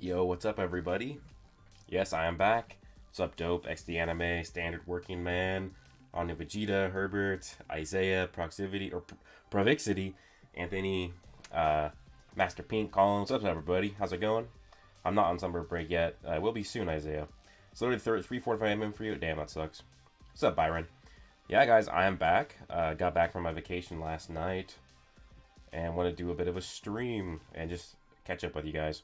Yo, what's up, everybody? Yes, I am back. What's up, Dope? XD Anime, Standard Working Man, Omni Vegeta, Herbert, Isaiah, Proximity, or Provixity, Anthony, Master Pink, Collins. What's up, everybody? How's it going? I'm not on summer break yet. I will be soon, Isaiah. It's literally 3:45 a.m. for you. Damn, that sucks. What's up, Byron? Yeah, guys, I am back. Got back from my vacation last night and want to do a bit of a stream and just catch up with you guys.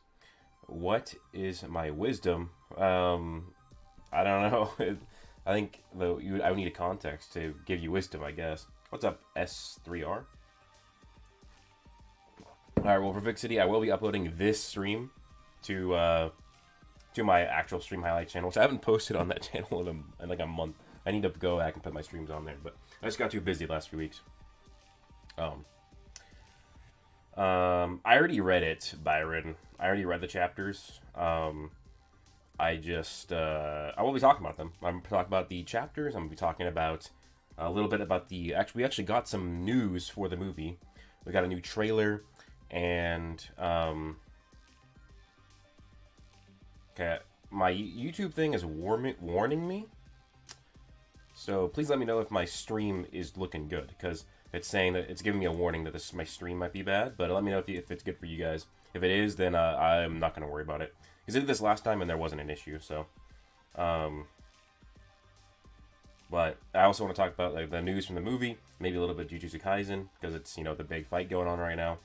What is my wisdom? I don't know. I think though I would need a context to give you wisdom, I guess. What's up, S3R? Alright, well, for Vixity, I will be uploading this stream to my actual stream highlight channel, which I haven't posted on that channel in like a month. I need to go back and put my streams on there, but I just got too busy the last few weeks. I already read it, Byron. I already read the chapters. I will be talking about them. I'm going to talk about the chapters. I'm going to be talking about a little bit about we actually got some news for the movie. We got a new trailer, and okay, my YouTube thing is warning me. So please let me know if my stream is looking good, because it's saying that it's giving me a warning that my stream might be bad. But let me know if it's good for you guys. If it is, then I'm not going to worry about it. Because I did this last time and there wasn't an issue. So, but I also want to talk about like the news from the movie, maybe a little bit of Jujutsu Kaisen, because it's the big fight going on right now.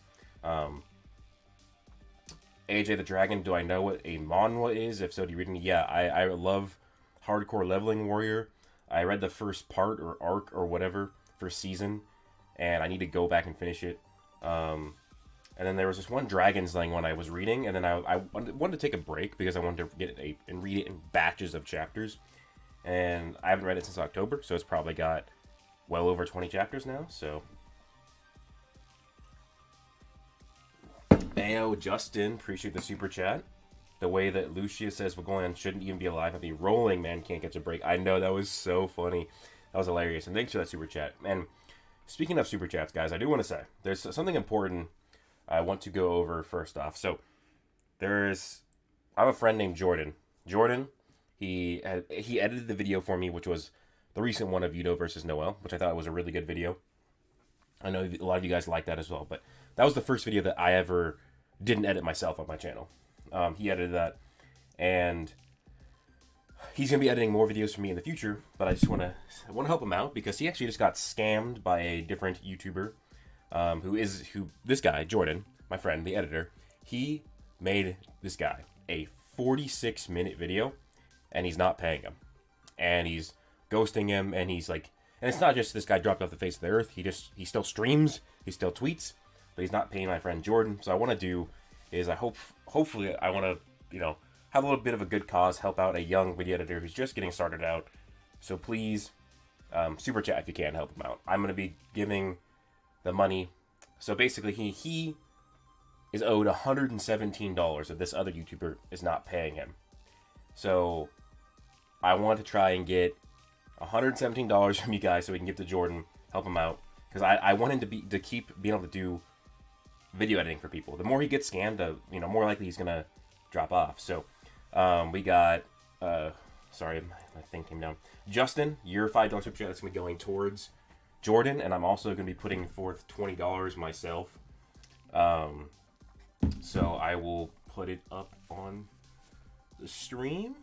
AJ the Dragon, do I know what a manhwa is? If so, do you read any? Yeah, I love Hardcore Leveling Warrior. I read the first part or arc or whatever first season, and I need to go back and finish it. And then there was this one Dragon Slaying one I was reading, and then I wanted to take a break because I wanted to get it and read it in batches of chapters. And I haven't read it since October, so it's probably got well over 20 chapters now. So, Ayo, Justin, appreciate the super chat. The way that Lucia says Vagoyan shouldn't even be alive, I'd be rolling, man, can't catch a break. I know, that was so funny. That was hilarious. And thanks for that super chat. And speaking of super chats, guys, I do want to say there's something important I want to go over first off. So I have a friend named Jordan. Jordan, he edited the video for me, which was the recent one of Yudo versus Noel, which I thought was a really good video. I know a lot of you guys like that as well, but that was the first video that I ever didn't edit myself on my channel. He edited that, and he's gonna be editing more videos for me in the future. But I want to help him out because he actually just got scammed by a different YouTuber, who this guy Jordan, my friend, the editor. He made this guy a 46-minute video, and he's not paying him, and he's ghosting him, and he's like, and it's not just this guy dropped off the face of the earth. He still streams, he still tweets, but he's not paying my friend Jordan. So I want to do is hopefully I want to have a little bit of a good cause, help out a young video editor who's just getting started out. So please, super chat if you can, help him out. I'm going to be giving the money. So basically, he is owed $117 that this other YouTuber is not paying him. So I want to try and get $117 from you guys so we can give to Jordan, help him out, because I want him to keep being able to do video editing for people. The more he gets scammed, the more likely he's gonna drop off. So we got sorry, my thing came down. Justin, your $5 super chat that's gonna be going towards Jordan, and I'm also gonna be putting forth $20 myself. So I will put it up on the stream.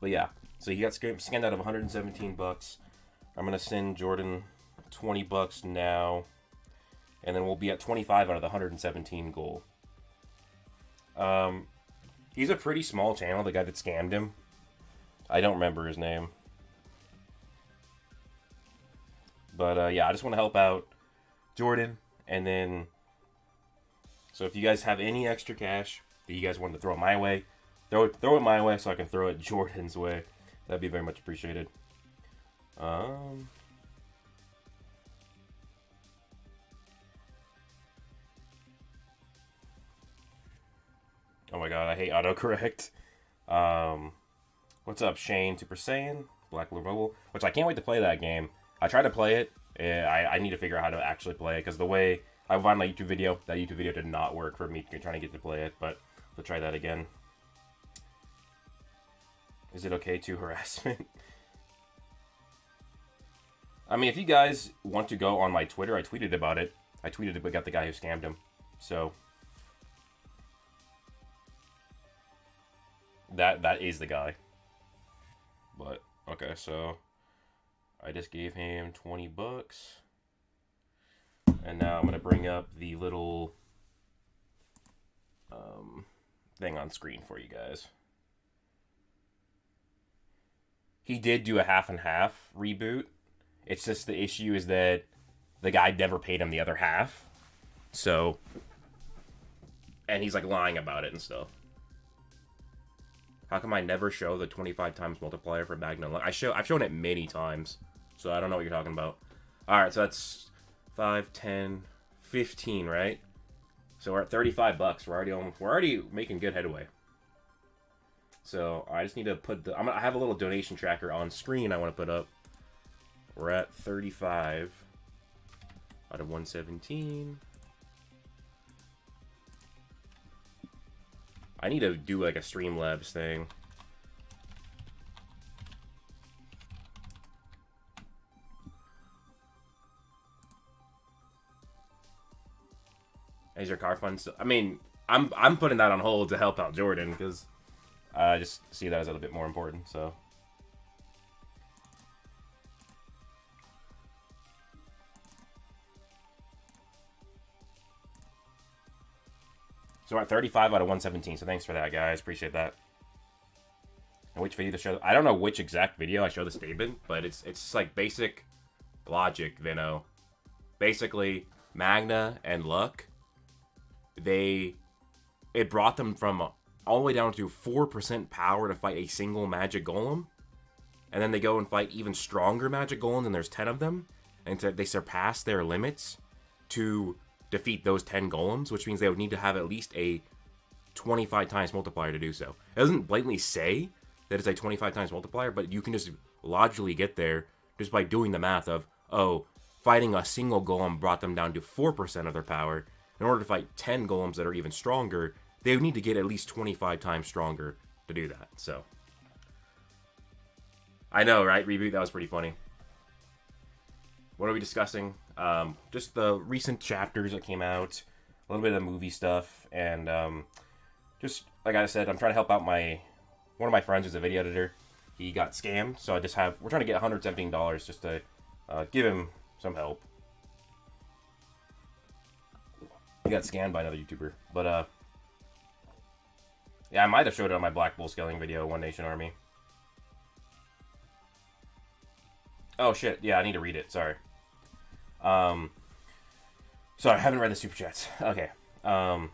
But yeah, so he got scanned out of 117 bucks. I'm gonna send Jordan $20 now, and then we'll be at 25 out of the 117 goal. He's a pretty small channel, the guy that scammed him. I don't remember his name. But yeah, I just want to help out Jordan. And then, so if you guys have any extra cash that you guys want to throw it my way, throw it my way so I can throw it Jordan's way. That'd be very much appreciated. Oh my god, I hate autocorrect. What's up, Shane? Super Saiyan, Black Blue Mobile, which I can't wait to play that game. I tried to play it. I need to figure out how to actually play it, because the way I found my YouTube video, that YouTube video did not work for me trying to get to play it, but we'll try that again. Is it okay to harassment? I mean, if you guys want to go on my Twitter, I tweeted about it. I tweeted about the guy who scammed him. So that is the guy. But okay, so I just gave him 20 bucks. And now I'm going to bring up the little thing on screen for you guys. He did do a half and half reboot. It's just the issue is that the guy never paid him the other half. So, and he's like lying about it and stuff. How come I never show the 25 times multiplier for Magna? I've shown it many times. So I don't know what you're talking about. Alright, so that's 5, 10, 15, right? So we're at 35 bucks. We're already making good headway. So I just need to put I have a little donation tracker on screen I want to put up. We're at 35 out of 117. I need to do like a Streamlabs thing. Is your car fun? I mean, I'm putting that on hold to help out Jordan because I just see that as a little bit more important. So. So we're at 35 out of 117, so thanks for that, guys. Appreciate that. And which video to show? I don't know which exact video I show the statement, but it's like basic logic, Vino. Basically, Magna and Luck, it brought them from all the way down to 4% power to fight a single magic golem. And then they go and fight even stronger magic golems, and there's 10 of them. And they surpass their limits to defeat those 10 golems, which means they would need to have at least a 25 times multiplier to do so. It doesn't blatantly say that it's a 25 times multiplier, but you can just logically get there just by doing the math of, oh, fighting a single golem brought them down to 4% of their power. In order to fight 10 golems that are even stronger, they would need to get at least 25 times stronger to do that. So, I know, right? Reboot, that was pretty funny. What are we discussing? Just the recent chapters that came out, a little bit of the movie stuff, and just like I said, I'm trying to help out one of my friends who's a video editor. He got scammed, so we're trying to get $117 just to give him some help. He got scammed by another YouTuber, but yeah, I might have showed it on my Black Bull scaling video, One Nation Army. Oh shit, yeah, I need to read it, sorry. Sorry, I haven't read the super chats. Okay. The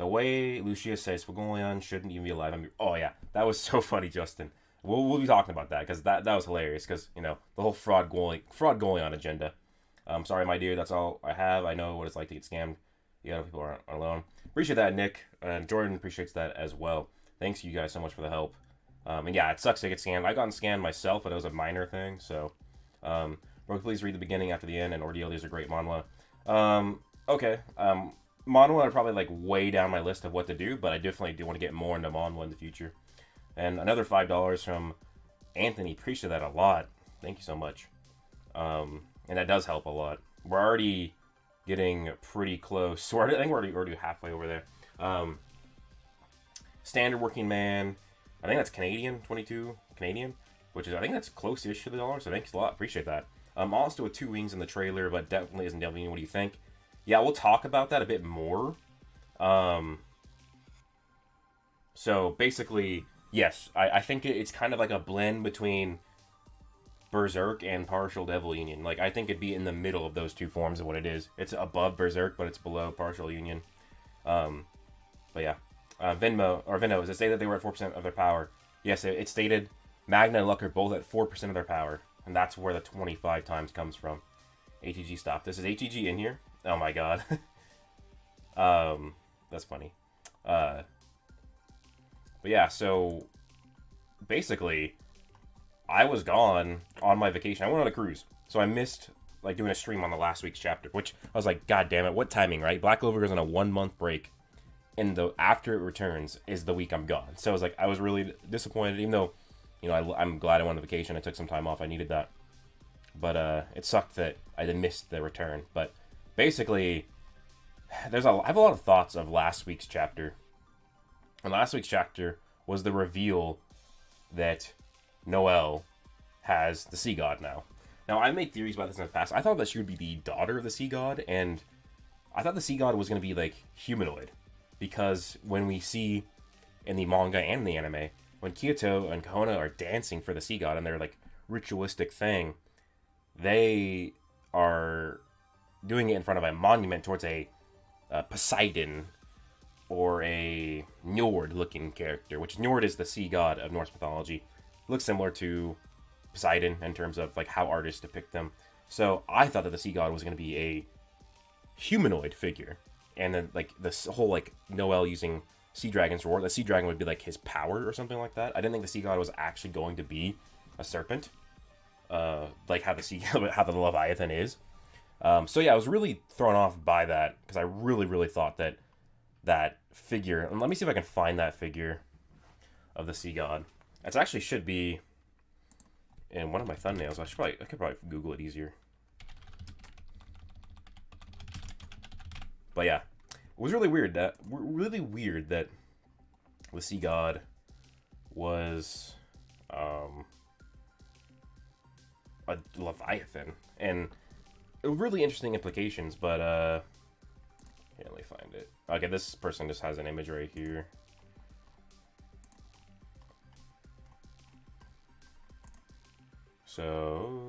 way Lucius says Fagolion shouldn't even be alive. Oh yeah, that was so funny, Justin. We'll be talking about that because that was hilarious. Because you know the whole fraud Golion agenda. Sorry, my dear, that's all I have. I know what it's like to get scammed. The other people aren't alone. Appreciate that, Nick, and Jordan appreciates that as well. Thanks you guys so much for the help. And yeah, it sucks to get scammed. I got scammed myself, but it was a minor thing. So, Broku, please read the beginning after the end, and Ordeal is a great manhwa. Okay. Manhwa are probably like way down my list of what to do, but I definitely do want to get more into manhwa in the future. And another $5 from Anthony. Appreciate that a lot. Thank you so much. And that does help a lot. We're already getting pretty close. So I think we're already halfway over there. Standard Working Man. I think that's Canadian, 22 Canadian, which is, I think that's close-ish to the dollar, so thanks a lot. Appreciate that. Also with 2 wings in the trailer, but definitely isn't W. What do you think? Yeah, we'll talk about that a bit more. So basically, yes, I think it's kind of like a blend between Berserk and Partial Devil Union. Like, I think it'd be in the middle of those two forms of what it is. It's above Berserk, but it's below Partial Union. But yeah. Venmo, does it say that they were at 4% of their power? Yes, it stated Magna and Luck are both at 4% of their power. And that's where the 25 times comes from. ATG stop. This is ATG in here. Oh my god. That's funny. But yeah, so basically, I was gone on my vacation. I went on a cruise. So I missed like doing a stream on the last week's chapter, which I was like, god damn it, what timing, right? Black Clover is on a 1-month break. and the after it returns is the week I'm gone. So I was like, I was really disappointed, even though, I'm glad I went on vacation. I took some time off. I needed that. But it sucked that I missed the return. But basically, I have a lot of thoughts of last week's chapter. And last week's chapter was the reveal that Noelle has the sea god now. Now, I made theories about this in the past. I thought that she would be the daughter of the sea god, and I thought the sea god was going to be, like, humanoid. Because when we see in the manga and the anime, when Kyoto and Kahona are dancing for the sea god and their, like, ritualistic thing, they are doing it in front of a monument towards a Poseidon or a Njord-looking character, which Njord is the sea god of Norse mythology. Looks similar to Poseidon in terms of like how artists depict them. So I thought that the sea god was going to be a humanoid figure, and then like this whole like Noelle using sea dragon's roar, the sea dragon would be like his power or something like that. I didn't think the sea god was actually going to be a serpent, like how the Leviathan is. So yeah, I was really thrown off by that because I really thought that figure. And let me see if I can find that figure of the sea god. It actually should be in one of my thumbnails. I could probably Google it easier. But yeah, it was really weird that the sea god was a Leviathan, and really interesting implications. But yeah, let me find it. Okay, this person just has an image right here. So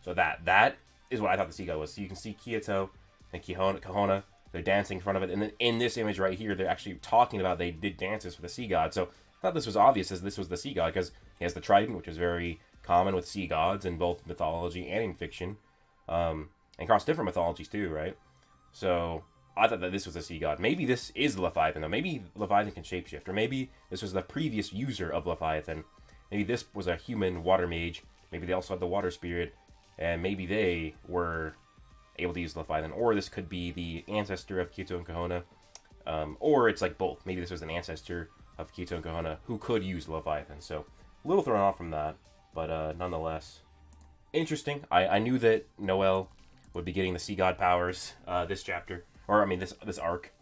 that is what I thought the sea god was. So you can see Kyoto and Kahona, they're dancing in front of it, and then in this image right here, they're actually talking about they did dances for the sea god. So I thought this was obvious as this was the sea god because he has the trident, which is very common with sea gods in both mythology and in fiction, and across different mythologies too, right? So I thought that this was a sea god. Maybe this is Leviathan, though. Maybe Leviathan can shapeshift, or maybe this was the previous user of Leviathan. Maybe this was a human water mage. Maybe they also had the water spirit, and maybe they were able to use Leviathan. Or this could be the ancestor of Kyoto and Kahona, or it's like both. Maybe this was an ancestor of Kyoto and Kahona who could use Leviathan. So a little thrown off from that, but nonetheless interesting. I knew that Noelle would be getting the sea god powers this chapter. Or, I mean, this arc.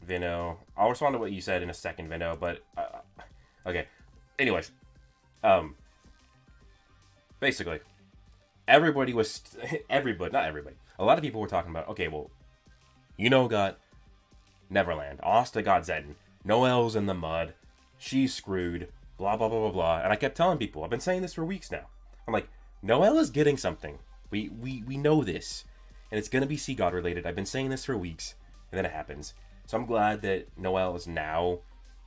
Vino. I'll respond to what you said in a second, Vino, but... okay. Anyways. Basically, everybody was... everybody, not everybody. A lot of people were talking about, okay, well, got Neverland. Asta got Zedden. Noelle's in the mud. She's screwed. Blah, blah, blah, blah, blah. And I kept telling people, I've been saying this for weeks now. I'm like, Noelle is getting something. We know this, and it's going to be sea god related. I've been saying this for weeks, and then it happens. So I'm glad that Noelle is now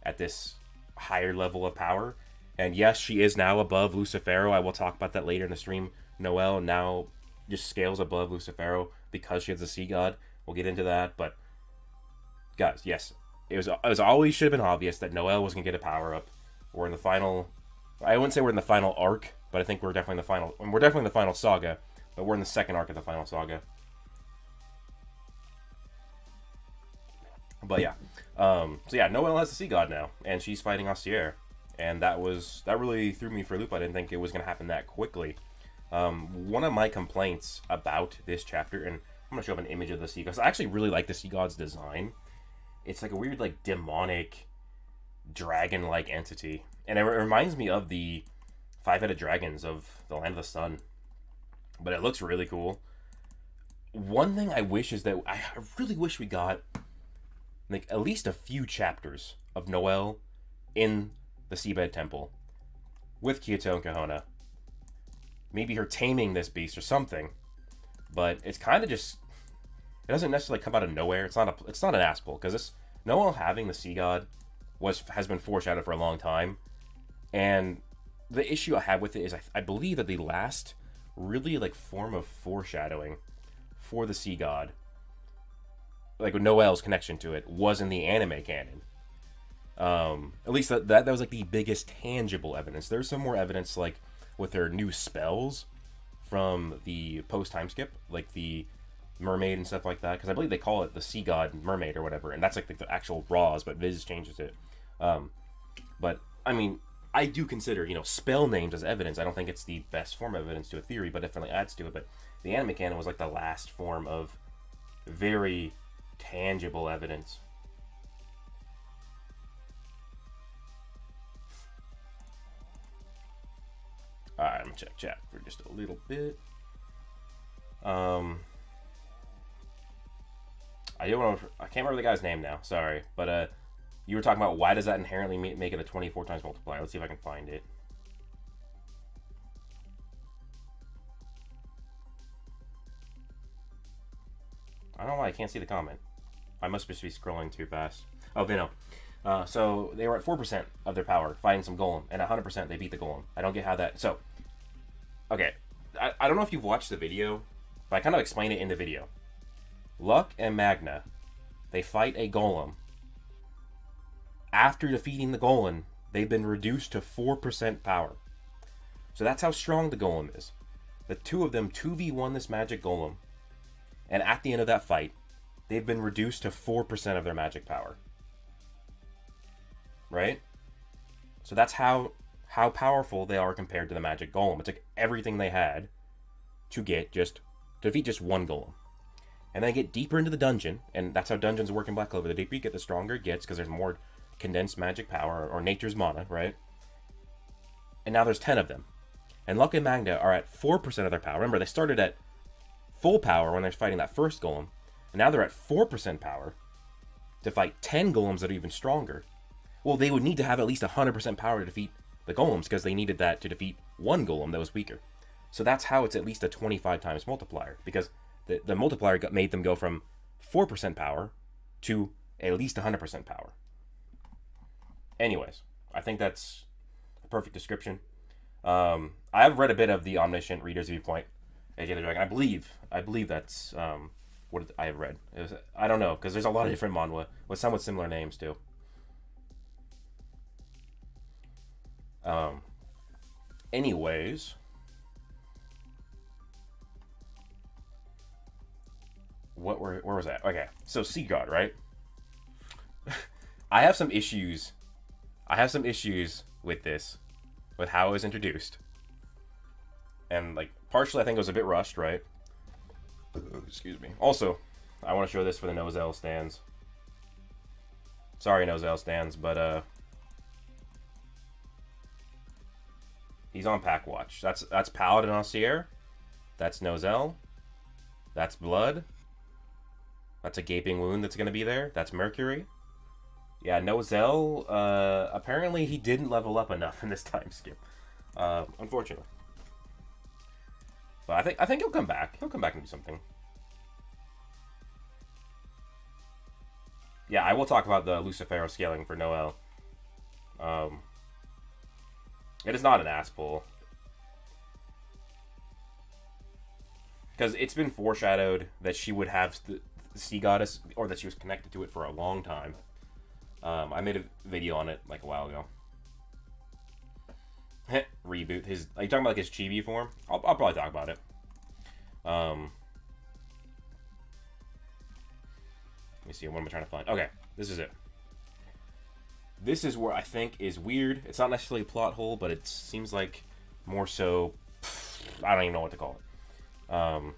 at this higher level of power. And yes, she is now above Lucifero. I will talk about that later in the stream. Noelle now just scales above Lucifero because she has a sea god. We'll get into that. But guys, yes, it was always should have been obvious that Noelle was going to get a power up. We're in the final... I wouldn't say we're in the final arc, but I think we're definitely in the final saga. But we're in the second arc of the final saga. But yeah. So yeah, Noelle has the sea god now, and she's fighting Astier. And that really threw me for a loop. I didn't think it was going to happen that quickly. One of my complaints about this chapter, and I'm going to show up an image of the sea god. I actually really like the sea god's design. It's like a weird, like, demonic, dragon-like entity. And it reminds me of the five-headed dragons of the Land of the Sun. But it looks really cool. One thing I wish is that I really wish we got like at least a few chapters of Noelle in the Seabed Temple with Kyoto and Kahona. Maybe her taming this beast or something. But it's kind of just, it doesn't necessarily come out of nowhere. It's not an Aspel, because this Noelle having the sea god has been foreshadowed for a long time. And the issue I have with it is I believe that the last really like form of foreshadowing for the sea god, like with Noelle's connection to it, was in the anime canon. At least that was like the biggest tangible evidence. There's some more evidence like with her new spells from the post time skip, like the mermaid and stuff like that, because I believe they call it the sea god mermaid or whatever, and that's like the actual Raws, but Viz changes it. But I mean, I do consider, spell names as evidence. I don't think it's the best form of evidence to a theory, but definitely adds to it. But the anime canon was like the last form of very tangible evidence. Alright, I'm gonna check chat for just a little bit. I can't remember the guy's name now, sorry, but you were talking about why does that inherently make it a 24 times multiplier. Let's see if I can find it. I don't know why I can't see the comment. I must just be scrolling too fast. Oh, Vino. So they were at 4% of their power fighting some golem, and 100% they beat the golem. I don't get how that... So, okay. I don't know if you've watched the video, but I kind of explain it in the video. Luck and Magna, they fight a golem. After defeating the golem, they've been reduced to 4% power. So that's how strong the golem is. The two of them 2v1 this magic golem, and at the end of that fight, they've been reduced to 4% of their magic power. Right? So that's how powerful they are compared to the magic golem. It took everything they had to defeat just one golem. And then get deeper into the dungeon, and that's how dungeons work in Black Clover. The deeper you get, the stronger it gets, because there's more condensed magic power, or nature's mana, right? And now there's 10 of them. And Luck and Magna are at 4% of their power. Remember, they started at full power when they're fighting that first golem, and now they're at 4% power to fight 10 golems that are even stronger. Well, they would need to have at least 100% power to defeat the golems, because they needed that to defeat one golem that was weaker. So that's how it's at least a 25 times multiplier, because the multiplier made them go from 4% power to at least 100% power. Anyways, I think that's a perfect description. I've read a bit of the Omniscient Reader's Viewpoint, AJ the Dragon. I believe that's what I have read. I don't know, because there's a lot of different manhwa with some with similar names too. Anyways, where was that? Okay, so Sea God, right? I have some issues with this, with how it was introduced, and like partially I think it was a bit rushed, right? Excuse me. Also, I want to show this for the Nozel stands. Sorry, Nozel stands, but he's on Pack Watch. That's Paladin Austere. That's Nozel. That's Blood. That's a gaping wound that's going to be there. That's Mercury. Yeah, Nozel, apparently he didn't level up enough in this time skip. Unfortunately. But I think he'll come back. He'll come back and do something. Yeah, I will talk about the Lucifero scaling for Noel. It is not an ass pull. Because it's been foreshadowed that she would have the sea goddess, or that she was connected to it for a long time. I made a video on it like a while ago. Reboot. Are you talking about like his chibi form? I'll probably talk about it. Let me see, what am I trying to find? Okay, this is it. This is where I think is weird. It's not necessarily a plot hole, but it seems like more so... I don't even know what to call it.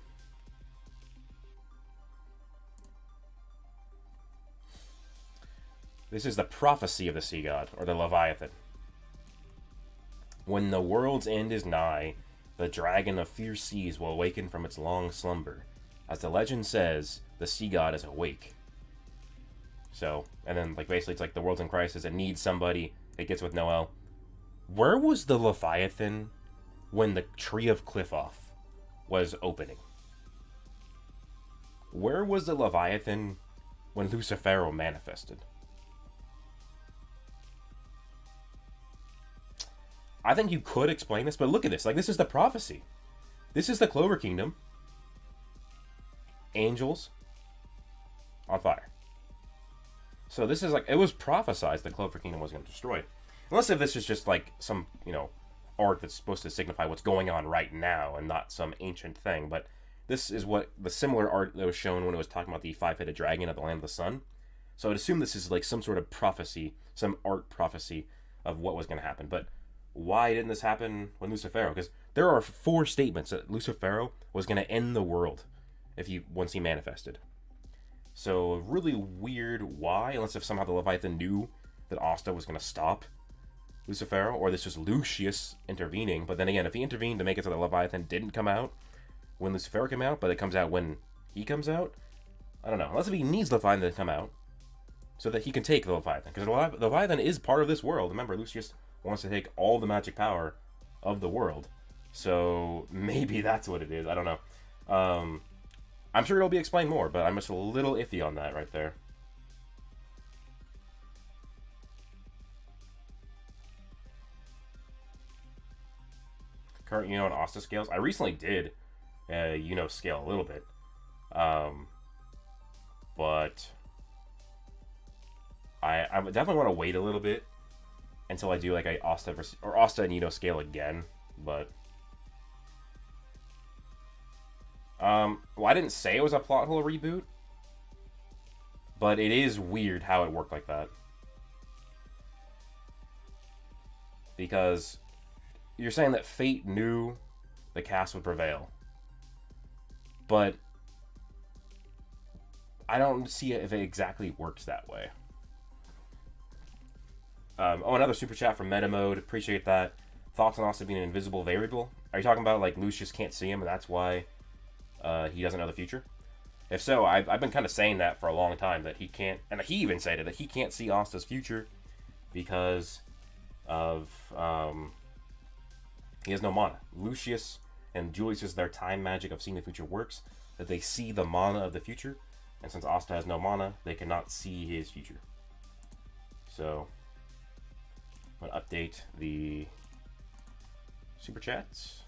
This is the prophecy of the sea god, or the Leviathan. When the world's end is nigh, the dragon of fierce seas will awaken from its long slumber. As the legend says, the sea god is awake. So, and then like basically it's like the world's in crisis, it needs somebody. It gets with Noel. Where was the Leviathan when the Tree of Cliffoff was opening? Where was the Leviathan when Lucifero manifested? I think you could explain this, but look at this. Like, this is the prophecy. This is the Clover Kingdom. Angels on fire. So this is like, it was prophesized that Clover Kingdom was going to destroy it. Unless if this is just like some, art that's supposed to signify what's going on right now and not some ancient thing. But this is what the similar art that was shown when it was talking about the five-headed dragon of the land of the sun. So I'd assume this is like some sort of prophecy, some art prophecy of what was going to happen. But why didn't this happen when Lucifero? Because there are 4 statements that Lucifero was going to end the world once he manifested. So really weird why, unless if somehow the Leviathan knew that Asta was going to stop Lucifero, or this was Lucius intervening. But then again, if he intervened to make it so the Leviathan didn't come out when Lucifero came out, but it comes out when he comes out, I don't know. Unless if he needs Leviathan to come out so that he can take the Leviathan. Because the Leviathan is part of this world. Remember, Lucius wants to take all the magic power of the world. So maybe that's what it is. I don't know. I'm sure it'll be explained more, but I'm just a little iffy on that right there. Current and Asta scales. I recently did scale a little bit. But I definitely want to wait a little bit until I do like a Asta and scale again. But well, I didn't say it was a plot hole reboot, but it is weird how it worked like that. Because you're saying that fate knew the cast would prevail, but I don't see if it exactly works that way. Another super chat from Meta Mode. Appreciate that. Thoughts on Asta being an invisible variable? Are you talking about like Lucius can't see him and that's why he doesn't know the future? If so, I've been kind of saying that for a long time, that he can't, and he even said it, that he can't see Asta's future because of he has no mana. Lucius and Julius, their time magic of seeing the future works, that they see the mana of the future, and since Asta has no mana, they cannot see his future. So I'm gonna update the super chats.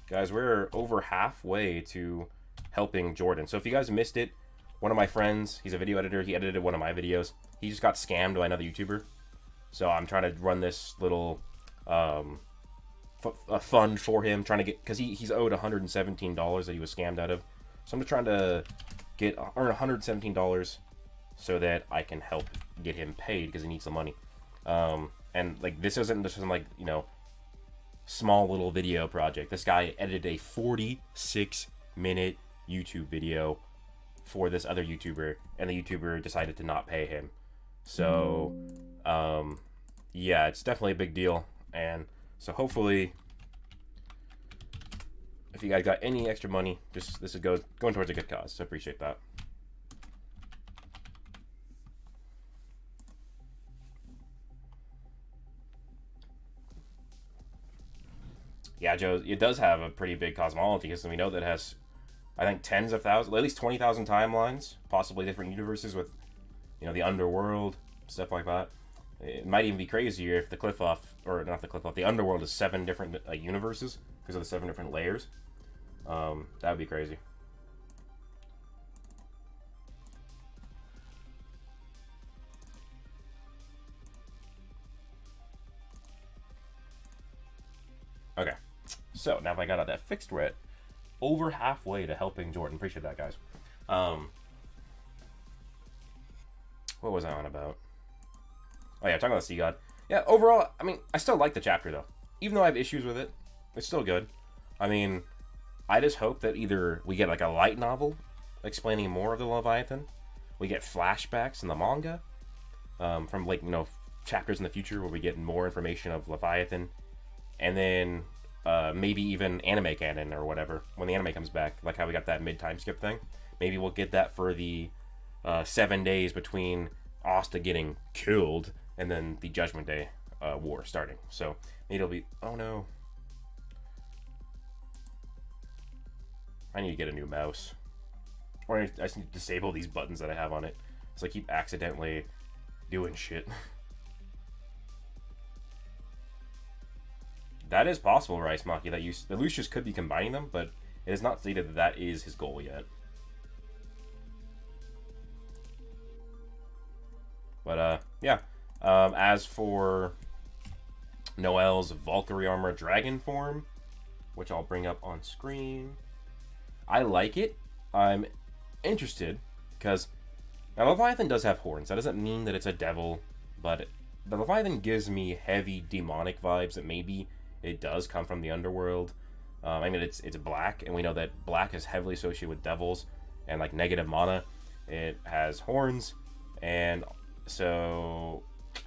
Guys, we're over halfway to helping Jordan. So if you guys missed it, one of my friends, he's a video editor, he edited one of my videos. He just got scammed by another YouTuber. So I'm trying to run this little fund for him, trying to get, because he's owed $117 that he was scammed out of. So I'm just trying to earn $117 so that I can help get him paid, because he needs the money. And like, this isn't just some like, small little video project. This guy edited a 46-minute YouTube video for this other YouTuber, and the YouTuber decided to not pay him. So yeah, it's definitely a big deal. And so hopefully, if you guys got any extra money, this is going towards a good cause, so appreciate that. Yeah, Joe, it does have a pretty big cosmology, because we know that it has, I think, tens of thousands, at least 20,000 timelines, possibly different universes with, the underworld, stuff like that. It might even be crazier if the underworld is 7 different universes, because of the 7 different layers. That would be crazy. Okay. So, now that I got out that fixed, we're at over halfway to helping Jordan. Appreciate that, guys. What was I on about? Oh yeah, talking about Sea God. Yeah, overall, I mean, I still like the chapter, though. Even though I have issues with it, it's still good. I mean, I just hope that either we get, like, a light novel explaining more of the Leviathan, we get flashbacks in the manga, from, like, chapters in the future where we get more information of Leviathan, and then maybe even anime canon or whatever when the anime comes back, like how we got that mid-time skip thing. Maybe we'll get that for the 7 days between Asta getting killed and then the Judgment Day war starting. So maybe it'll be, oh no, I need to get a new mouse, or I just need to disable these buttons that I have on it, so I keep accidentally doing shit. That is possible, Rice Maki, that Lucius could be combining them, but it is not stated that that is his goal yet. But, yeah. As for Noelle's Valkyrie armor dragon form, which I'll bring up on screen, I like it. I'm interested because now Leviathan does have horns. That doesn't mean that it's a devil, but the Leviathan gives me heavy demonic vibes that maybe it does come from the underworld. I mean, it's black, and we know that black is heavily associated with devils and like negative mana. It has horns, and so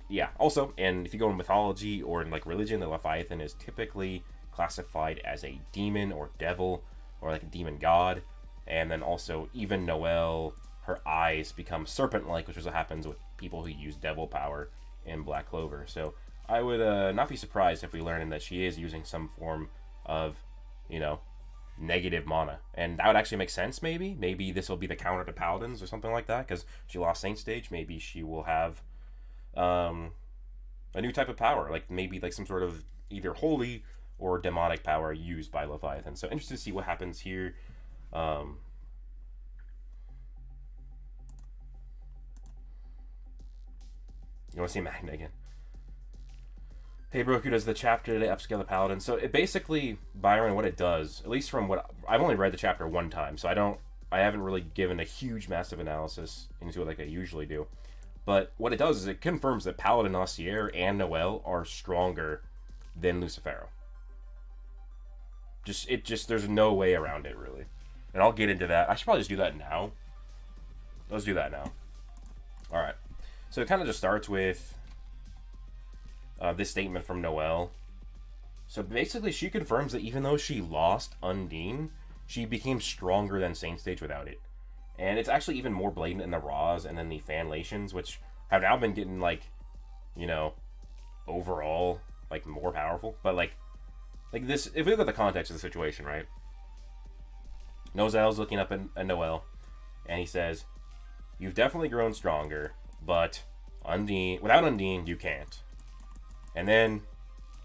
yeah. Also, and if you go in mythology or in like religion, the Leviathan is typically classified as a demon or devil or like a demon god. And then also, even Noelle, her eyes become serpent-like, which is what happens with people who use devil power in Black Clover. So I would not be surprised if we learn that she is using some form of, you know, negative mana. And that would actually make sense, maybe. Maybe this will be the counter to Paladins or something like that, because she lost Saint Stage. Maybe she will have a new type of power, like maybe like some sort of either holy or demonic power used by Leviathan. So interested to see what happens here. You want to see Magna again? Hey, Broku does the chapter to upscale the Paladin. So it basically, Byron, what it does, at least from what I've only read the chapter one time, so I haven't really given a huge, massive analysis into it like I usually do. But what it does is it confirms that Paladin Assier and Noelle are stronger than Lucifero. There's no way around it, really. And I'll get into that. I should probably just do that now. Let's do that now. Alright. So it kind of just starts with this statement from Noelle. So basically, she confirms that even though she lost Undine, she became stronger than Saint Stage without it. And it's actually even more blatant in the Raws and then the Fanlations, which have now been getting, like, you know, overall, like, more powerful. But, like this, if we look at the context of the situation, right? Nozelle's looking up at Noelle, and he says, "You've definitely grown stronger, but without Undine, you can't." And then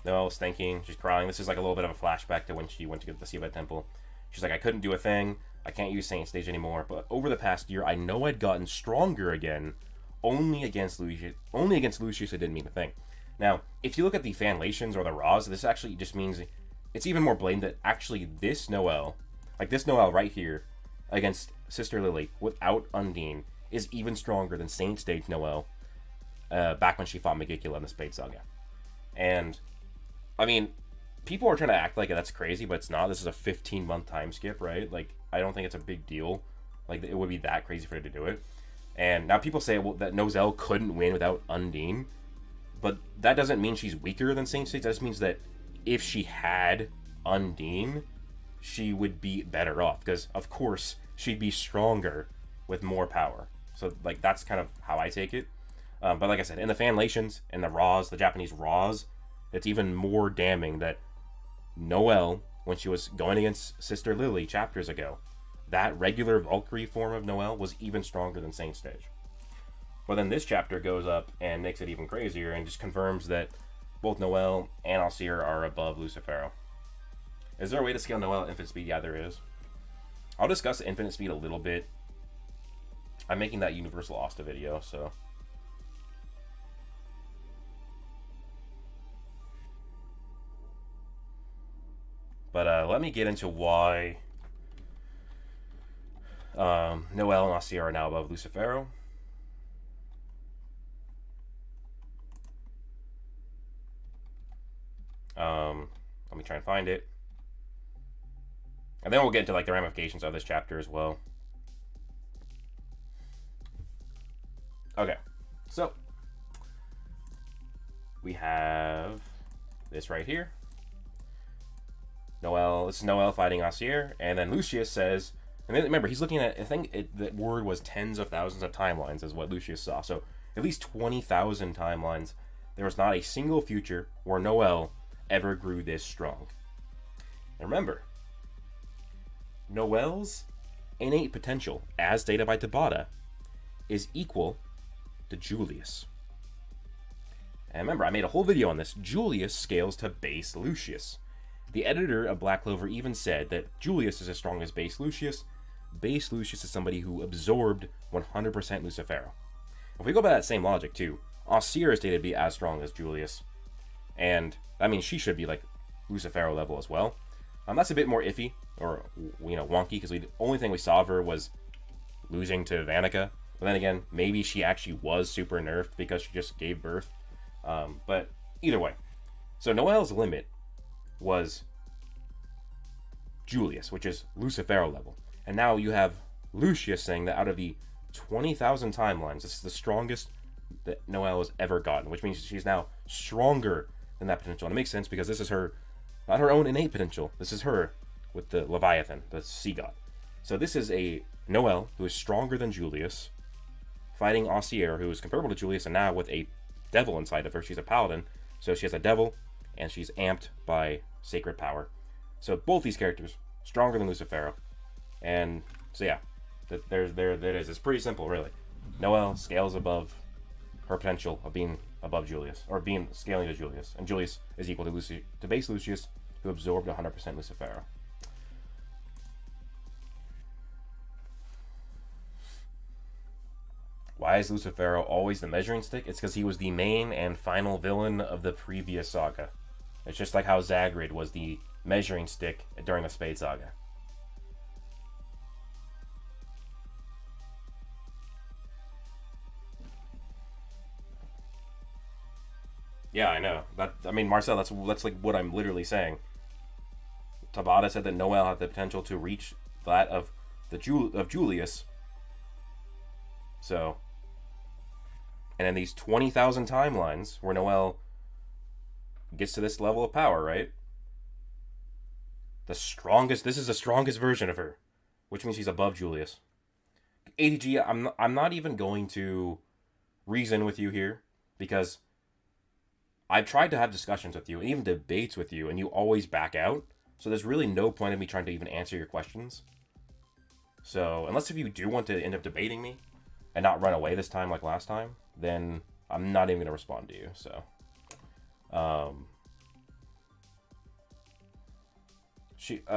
Noelle's thinking, she's crying. This is like a little bit of a flashback to when she went to get the Siva Temple. She's like, "I couldn't do a thing. I can't use Saint Stage anymore. But over the past year, I know I'd gotten stronger again. Only against Lucius. It didn't mean a thing." Now, if you look at the Fanlations or the Raws, this actually just means it's even more blatant that actually this Noelle, like this Noelle right here, against Sister Lily without Undine, is even stronger than Saint Stage Noelle back when she fought Megicula in the Spade Saga. And, I mean, people are trying to act like that's crazy, but it's not. This is a 15-month time skip, right? Like, I don't think it's a big deal. Like, it would be that crazy for her to do it. And now people say that Noelle couldn't win without Undine, but that doesn't mean she's weaker than Saint Stage. That just means that if she had Undine, she would be better off, because, of course, she'd be stronger with more power. So, like, that's kind of how I take it. But like I said, in the Fanlations, in the Raws, the Japanese Raws, it's even more damning that Noelle, when she was going against Sister Lily chapters ago, that regular Valkyrie form of Noelle was even stronger than Saint Stage. But then this chapter goes up and makes it even crazier and just confirms that both Noelle and Alcir are above Lucifero. Is there a way to scale Noelle at infinite speed? Yeah, there is. I'll discuss infinite speed a little bit. I'm making that Universal Asta video, so... But let me get into why Noelle and Alcir are now above Lucifero. Let me try and find it. And then we'll get into like the ramifications of this chapter as well. Okay, so we have this right here. This is Noelle fighting Alcir, and then Lucius says, and then remember, he's looking at, I think the word was tens of thousands of timelines is what Lucius saw, so at least 20,000 timelines. There was not a single future where Noelle ever grew this strong. And remember, Noelle's innate potential, as stated by Tabata, is equal to Julius. And remember, I made a whole video on this. Julius scales to base Lucius. The editor of Black Clover even said that Julius is as strong as base Lucius. Base Lucius is somebody who absorbed 100% Lucifero. If we go by that same logic too, Austere is stated to be as strong as Julius. And, I mean, she should be, like, Lucifero level as well. That's a bit more iffy, or, wonky, because the only thing we saw of her was losing to Vanica. But then again, maybe she actually was super nerfed because she just gave birth. But either way. So Noelle's limit was Julius, which is Lucifero level. And now you have Lucius saying that out of the 20,000 timelines, this is the strongest that Noelle has ever gotten, which means she's now stronger than that potential. And it makes sense because this is her, not her own innate potential. This is her with the Leviathan, the sea god. So this is a Noelle who is stronger than Julius, fighting Austere, who is comparable to Julius, and now with a devil inside of her. She's a paladin, so she has a devil, and she's amped by sacred power. So both these characters stronger than Lucifero, and so yeah, there it is. It's pretty simple, really. Noelle scales above her potential of being above Julius, or being scaling to Julius, and Julius is equal to base Lucius, who absorbed 100% Lucifero. Why is Lucifero always the measuring stick? It's because he was the main and final villain of the previous saga. It's just like how Zagrid was the measuring stick during the Spade Saga. Yeah, I know. Marcel, that's like what I'm literally saying. Tabata said that Noelle had the potential to reach that of Julius. So, and in these 20,000 timelines where Noelle gets to this level of power, right? This is the strongest version of her, which means she's above Julius. ADG, I'm not even going to reason with you here, because I've tried to have discussions with you and even debates with you, and you always back out. So there's really no point in me trying to even answer your questions. So unless if you do want to end up debating me and not run away this time like last time, then I'm not even going to respond to you. So,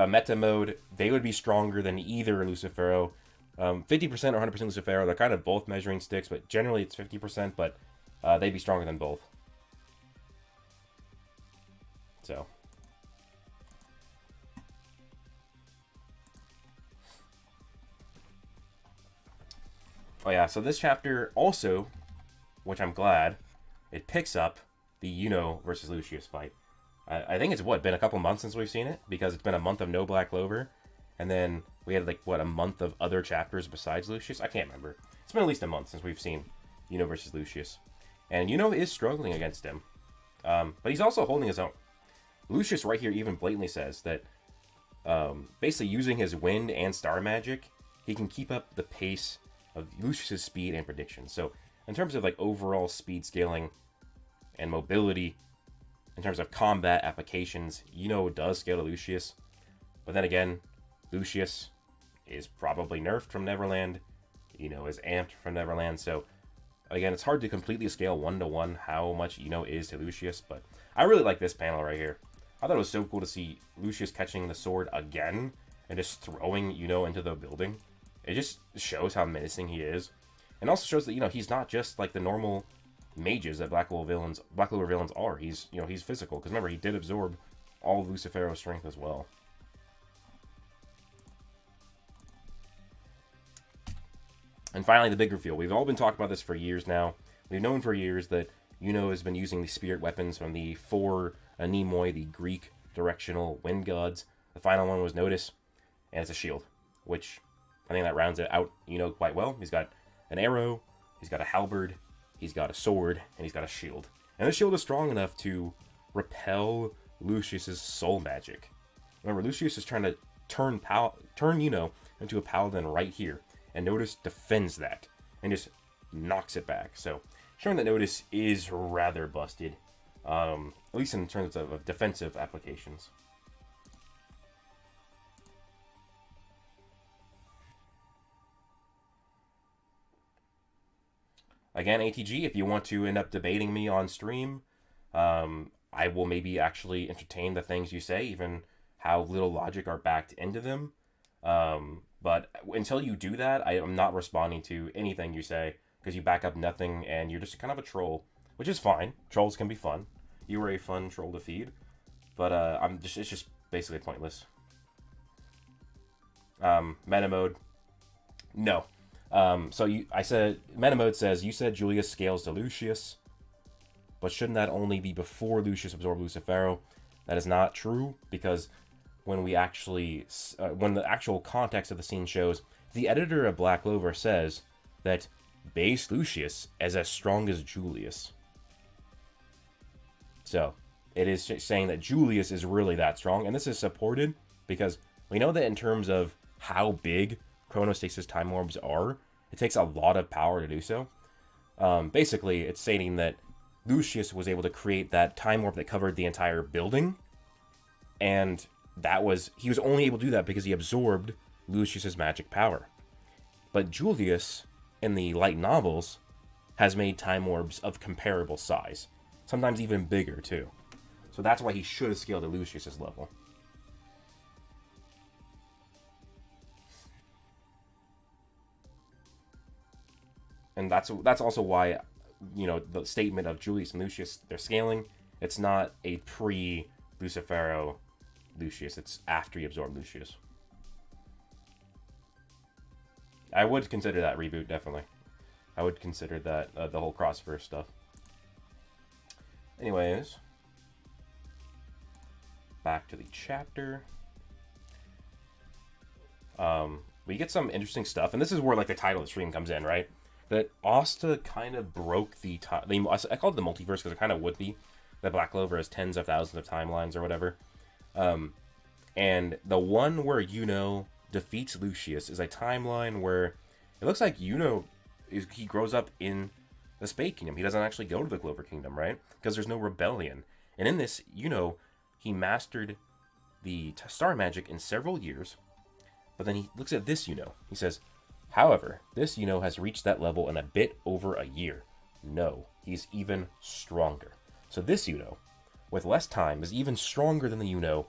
meta mode, they would be stronger than either Lucifero. 50% or 100% Lucifero, they're kind of both measuring sticks, but generally it's 50%, but they'd be stronger than both. So. Oh yeah, so this chapter also, which I'm glad, it picks up the Yuno versus Lucius fight. I think it's, been a couple months since we've seen it, because it's been a month of no Black Clover, and then we had, a month of other chapters besides Lucius? I can't remember. It's been at least a month since we've seen Yuno versus Lucius. And Yuno is struggling against him, but he's also holding his own. Lucius right here even blatantly says that, basically using his wind and star magic, he can keep up the pace of Lucius's speed and prediction. So in terms of overall speed scaling and mobility, in terms of combat applications, does scale to Lucius. But then again, Lucius is probably nerfed from Neverland. Is amped from Neverland. So again, it's hard to completely scale 1-to-1 how much is to Lucius. But I really like this panel right here. I thought it was so cool to see Lucius catching the sword again and just throwing into the building. It just shows how menacing he is, and also shows that he's not just like the normal mages that Black Clover villains are. He's he's physical, because remember, he did absorb all of Lucifero's strength as well. And finally, the big reveal. We've all been talking about this for years now. We've known for years that has been using the spirit weapons from the 4 Anemoi, the Greek directional wind gods. The final one was Notice, and it's a shield, which I think that rounds it out, quite well. He's got an arrow, he's got a halberd, he's got a sword, and he's got a shield. And the shield is strong enough to repel Lucius's soul magic. Remember, Lucius is trying to turn into a paladin right here, and Notice defends that and just knocks it back. So, showing that Notice is rather busted, at least in terms of defensive applications. Again, ATG, if you want to end up debating me on stream, I will maybe actually entertain the things you say, even how little logic are backed into them. But until you do that, I am not responding to anything you say, because you back up nothing and you're just kind of a troll. which is fine. Trolls can be fun. You were a fun troll to feed, but it's just basically pointless. Meta mode, no. I said meta mode says you said Julius scales to Lucius, but shouldn't that only be before Lucius absorbed Lucifero? That is not true, because when we actually, when the actual context of the scene shows, the editor of Black Clover says that base Lucius is as strong as Julius. So, it is saying that Julius is really that strong, and this is supported because we know that in terms of how big chronostasis time orbs are, it takes a lot of power to do so. Basically, it's stating that Lucius was able to create that time warp that covered the entire building, and he was only able to do that because he absorbed Lucius's magic power. But Julius, in the light novels, has made time orbs of comparable size, sometimes even bigger too. So that's why he should have scaled to Lucius's level. And that's also why, the statement of Julius and Lucius, they're scaling. It's not a pre-Lucifero Lucius. It's after he absorbed Lucius. I would consider that reboot, definitely. I would consider that the whole crossover stuff. Anyways, back to the chapter. We get some interesting stuff, and this is where the title of the stream comes in, right? That Asta kind of broke the time. I call it the multiverse because it kind of would be. That Black Clover has tens of thousands of timelines or whatever. And the one where defeats Lucius is a timeline where it looks like he grows up in the Spade Kingdom. He doesn't actually go to the Clover Kingdom, right? Because there's no rebellion. And in this, he mastered the star magic in several years. But then he looks at this, He says, however, this has reached that level in a bit over a year. No, he's even stronger. So this with less time, is even stronger than the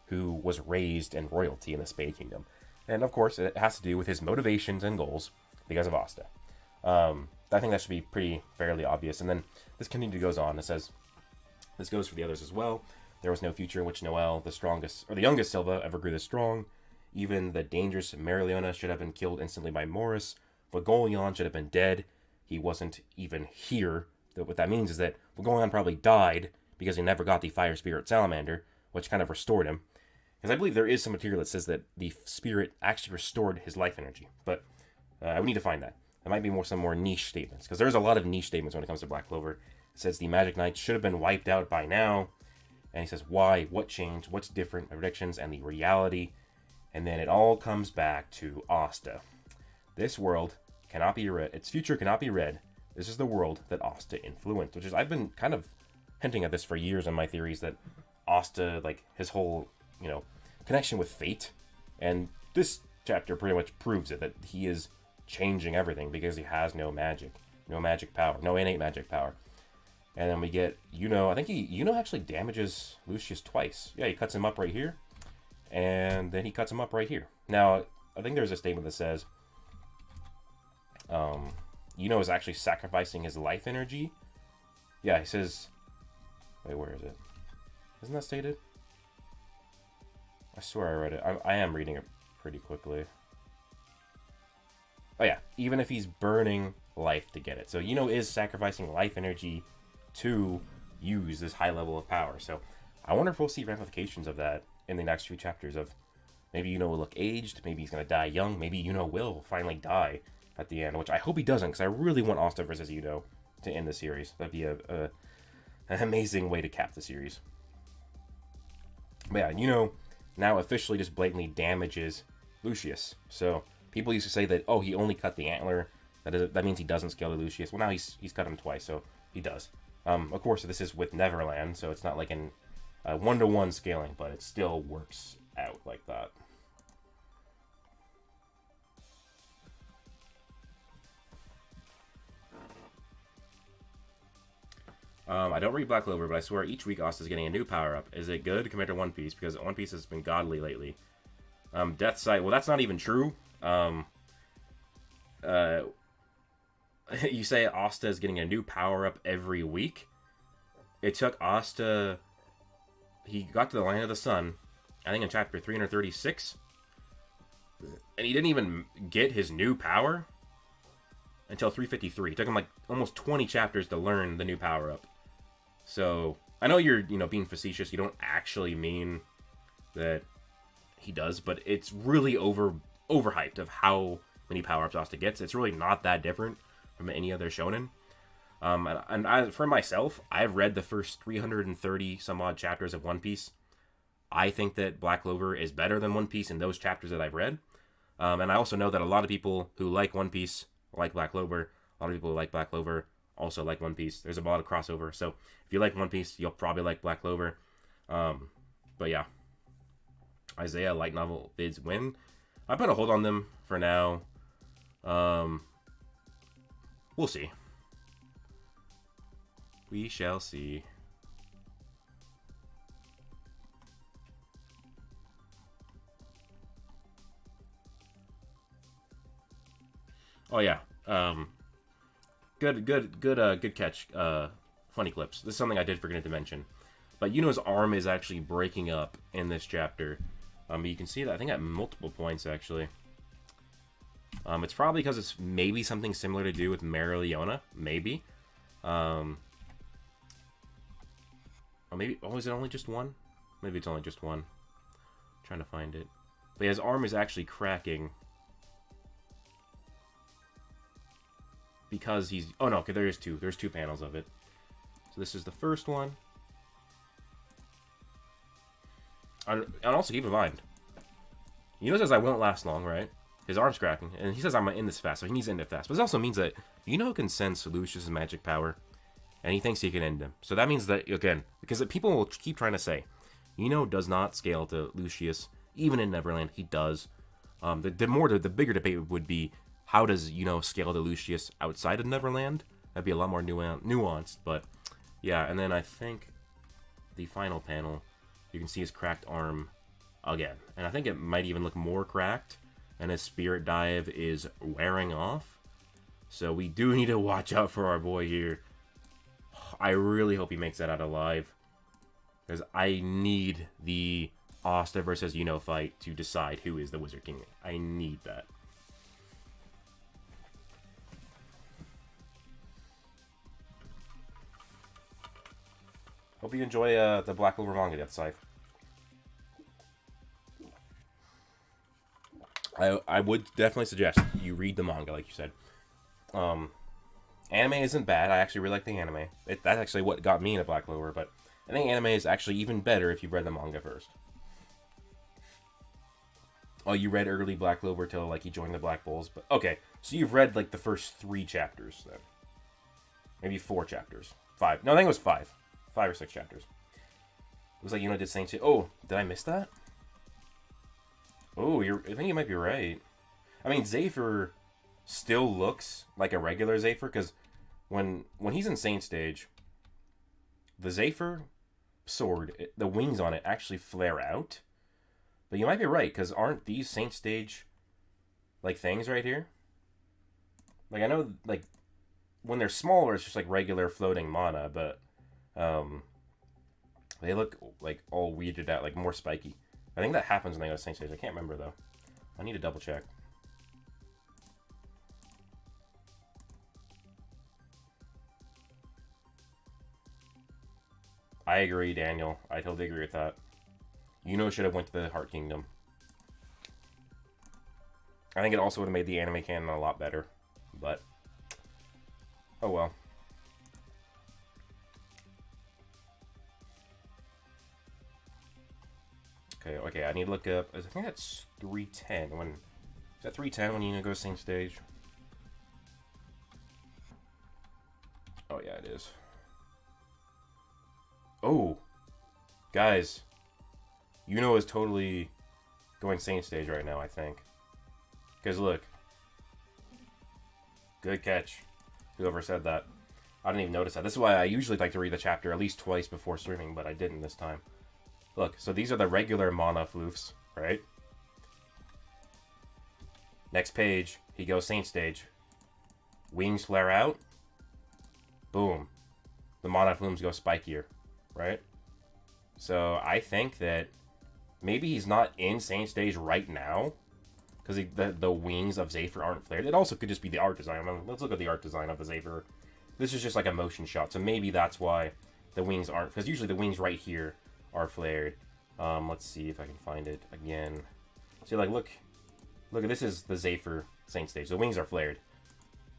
who was raised in royalty in the Spade Kingdom. And of course, it has to do with his motivations and goals because of Asta. I think that should be pretty fairly obvious. And then this goes on. It says, this goes for the others as well. There was no future in which Noel, the youngest Silva, ever grew this strong. Even the dangerous Marileona should have been killed instantly by Morris. Vogolion should have been dead. He wasn't even here. What that means is that Vogolion probably died because he never got the Fire Spirit Salamander, which kind of restored him. Because I believe there is some material that says that the spirit actually restored his life energy. But we need to find that. There might be some more niche statements. Because there's a lot of niche statements when it comes to Black Clover. It says the Magic Knight should have been wiped out by now. And he says why, what changed, what's different, my predictions, and the reality. And then it all comes back to Asta. This world cannot be read. Its future cannot be read. This is the world that Asta influenced. Which is, I've been kind of hinting at this for years in my theories that Asta, his whole, connection with fate. And this chapter pretty much proves it, that he is changing everything because he has no magic power, no innate magic power. And then we get, I think actually damages Lucius twice. Yeah, he cuts him up right here. And then he cuts him up right here. Now, I think there's a statement that says, is actually sacrificing his life energy. Yeah, he says, wait, where is it? Isn't that stated? I swear I read it. I am reading it pretty quickly. Oh yeah, even if he's burning life to get it. So is sacrificing life energy to use this high level of power. So I wonder if we'll see ramifications of that in the next few chapters of maybe will look aged, maybe he's going to die young, maybe will finally die at the end, which I hope he doesn't, because I really want Asta versus to end the series. That'd be an amazing way to cap the series. But yeah, now officially just blatantly damages Lucius. So people used to say that, oh, he only cut the antler, that means he doesn't scale to Lucius. Well, now he's cut him twice, so he does. Of course, this is with Neverland, so it's not like an one-to-one scaling, but it still works out like that. I don't read Black Clover, but I swear each week Asta's getting a new power-up. Is it good compared to One Piece? Because One Piece has been godly lately. Death Sight, well, that's not even true. you say Asta is getting a new power-up every week. It took Asta... He got to the Land of the Sun, I think in chapter 336. And he didn't even get his new power until 353. It took him like almost 20 chapters to learn the new power-up. So, I know you're, being facetious. You don't actually mean that he does, but it's really overhyped of how many power-ups Asta gets. It's really not that different from any other shonen. For myself, I've read the first 330 some odd chapters of One Piece. I think that Black Clover is better than One Piece in those chapters that I've read. And I also know that a lot of people who like One Piece like Black Clover. A lot of people who like Black Clover also like One Piece. There's a lot of crossover. So if you like One Piece, you'll probably like Black Clover. But yeah. Isaiah light novel vids win. I put a hold on them for now. We'll see. We shall see. Oh yeah. Good catch. Funny clips. This is something I did forget to mention. But Yuno's arm is actually breaking up in this chapter. You can see that I think at multiple points actually. It's probably because it's maybe something similar to do with Marileona, maybe. Or maybe, is it only just one? Maybe it's only just one. I'm trying to find it. But yeah, his arm is actually cracking. Because he's... Oh no, okay, there is two. There's two panels of it. So this is the first one. And also keep in mind, Yuno says I won't last long, right? His arm's cracking, and he says I'm gonna end this fast, so he needs to end it fast. But this also means that Yuno can sense Lucius' magic power, and he thinks he can end him. So that means that, again, because people will keep trying to say, Yuno does not scale to Lucius, even in Neverland, he does. The bigger debate would be, how does Yuno scale to Lucius outside of Neverland? That'd be a lot more nuanced, but yeah, and then I think the final panel, you can see his cracked arm again. And I think it might even look more cracked, and his spirit dive is wearing off. So we do need to watch out for our boy here. I really hope he makes that out alive, because I need the Asta versus Yuno fight to decide who is the Wizard King. I need that. Hope you enjoy the Black Clover manga, Death Scythe. I would definitely suggest you read the manga, like you said. Anime isn't bad. I actually really like the anime. That's actually what got me into Black Clover, but I think anime is actually even better if you've read the manga first. Oh, you read early Black Clover till, like, you joined the Black Bulls, but... Okay, so you've read, like, the first 3 chapters, then. Maybe 4 chapters. 5. No, I think it was 5. 5 or 6 chapters. Looks like Yuno did Saint... Oh, did I miss that? Oh, I think you might be right. I mean, Zephyr still looks like a regular Zephyr, because when he's in Saint Stage, the Zephyr sword, the wings on it actually flare out. But you might be right, because aren't these Saint Stage, like, things right here? Like, I know, like, when they're smaller, it's just, like, regular floating mana, but, they look, like, all weirded out, like, more spiky. I think that happens when they go to Saint Stage. I can't remember, though. I need to double check. I agree, Daniel. I totally agree with that. Yuno should have went to the Heart Kingdom. I think it also would have made the anime canon a lot better. But, oh well. Okay, I need to look up. I think that's 310. Is that 310 when Yuno goes Saint Stage? Oh yeah, it is. Oh, guys, Yuno is totally going Saint Stage right now, I think. Because look, good catch. Whoever said that, I didn't even notice that. This is why I usually like to read the chapter at least twice before streaming, but I didn't this time. Look, so these are the regular mana floofs, right? Next page, he goes Saint Stage. Wings flare out. Boom. The mana plumes go spikier, right? So I think that maybe he's not in Saint Stage right now because the wings of Zephyr aren't flared. It also could just be the art design. I mean, let's look at the art design of the Zephyr. This is just like a motion shot, so maybe that's why the wings aren't, because usually the wings right here are flared. Let's see if I can find it again. See, like, look at this is the Zephyr Saint Stage. The wings are flared.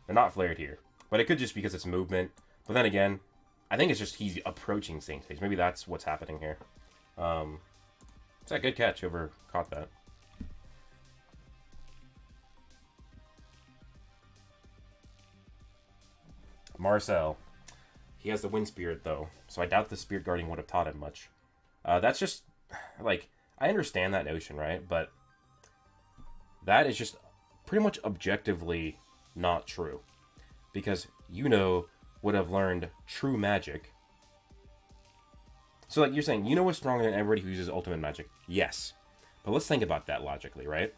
They're not flared here, but it could just be because it's movement. But then again, I think it's just he's approaching Saint Stage. Maybe that's what's happening here. It's a good catch. Whoever caught that. Marcel. He has the Wind Spirit, though, so I doubt the Spirit Guardian would have taught him much. That's just, like, I understand that notion, right? But that is just pretty much objectively not true. Because Yuno would have learned true magic. So, like, you're saying Yuno is stronger than everybody who uses ultimate magic. Yes. But let's think about that logically, right?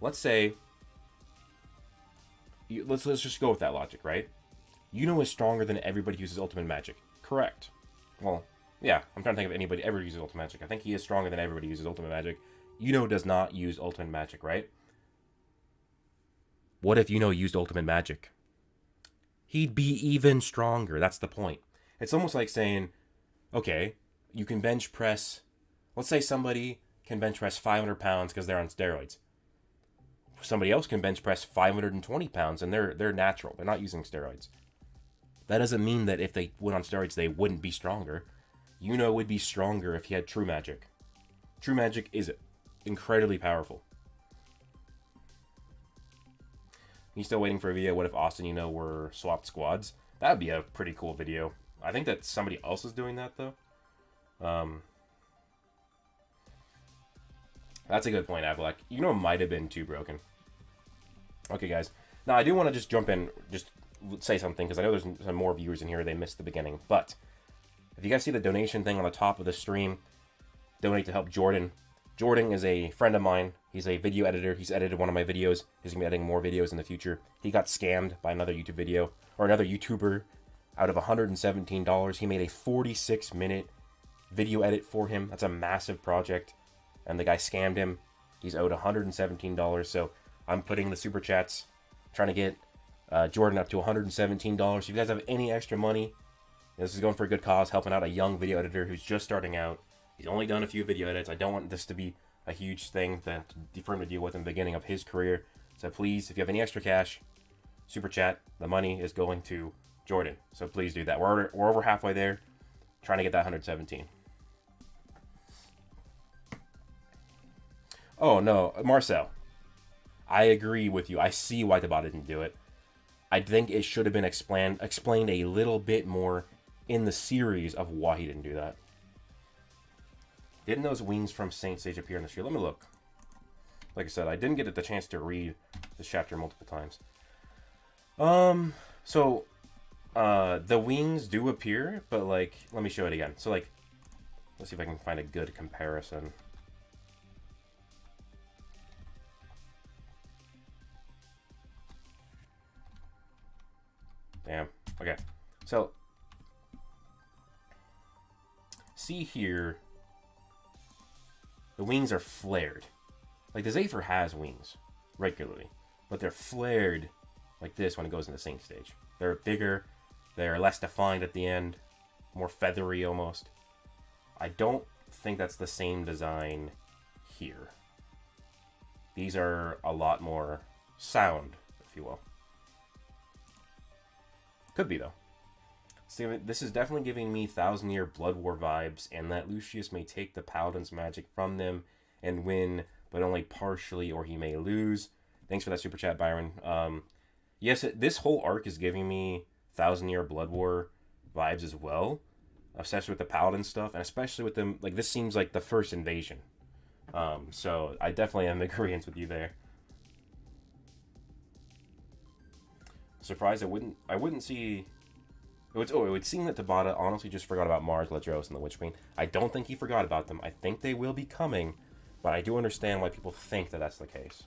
Let's say... Let's just go with that logic, right? Yuno is stronger than everybody who uses ultimate magic. Correct. Well, yeah, I'm trying to think of anybody ever uses ultimate magic. I think he is stronger than everybody who uses ultimate magic. Yuno does not use ultimate magic, right? What if Yuno used ultimate magic? He'd be even stronger. That's the point. It's almost like saying, okay, you can bench press. Let's say somebody can bench press 500 pounds because they're on steroids. Somebody else can bench press 520 pounds and they're natural. They're not using steroids. That doesn't mean that if they went on steroids, they wouldn't be stronger. Yuno would be stronger if he had true magic. True magic is incredibly powerful. He's still waiting for a video. What if Asta and Yuno were swapped squads? That would be a pretty cool video. I think that somebody else is doing that, though. That's a good point, Avalak. Yuno might have been too broken. Okay, guys. Now, I do want to just jump in, just say something, because I know there's some more viewers in here. They missed the beginning. But if you guys see the donation thing on the top of the stream, donate to help Jordan. Jordan is a friend of mine. He's a video editor. He's edited one of my videos. He's going to be editing more videos in the future. He got scammed by another YouTube video, or another YouTuber, out of $117. He made a 46-minute video edit for him. That's a massive project. And the guy scammed him. He's owed $117. So I'm putting the super chats, trying to get Jordan up to $117. If you guys have any extra money, this is going for a good cause, helping out a young video editor who's just starting out. He's only done a few video edits. I don't want this to be a huge thing for him to deal with in the beginning of his career. So please, if you have any extra cash, super chat. The money is going to Jordan. So please do that. We're over halfway there, trying to get that 117. Oh, no, Marcel. I agree with you. I see why Tabata didn't do it. I think it should have been explained a little bit more in the series of why he didn't do that. Didn't those wings from Saint Sage appear in the shield? Let me look. Like I said, I didn't get the chance to read this chapter multiple times. The wings do appear, but, like, let me show it again. So, like, let's see if I can find a good comparison. Damn. Okay. So, see here, the wings are flared. Like, the Zephyr has wings regularly, but they're flared like this when it goes into Saint Stage. They're bigger, they're less defined at the end, more feathery almost. I don't think that's the same design here. These are a lot more sound, if you will. Could be, though. See, this is definitely giving me Thousand Year Blood War vibes, and that Lucius may take the Paladin's magic from them and win, but only partially, or he may lose. Thanks for that super chat, Byron. Yes, this whole arc is giving me Thousand Year Blood War vibes as well, especially with the Paladin stuff, and especially with them. Like, this seems like the first invasion. So I definitely am in agreement with you there. Surprised I wouldn't see. It would seem that Tabata honestly just forgot about Mars, Ledros, and the Witch Queen. I don't think he forgot about them. I think they will be coming, but I do understand why people think that that's the case.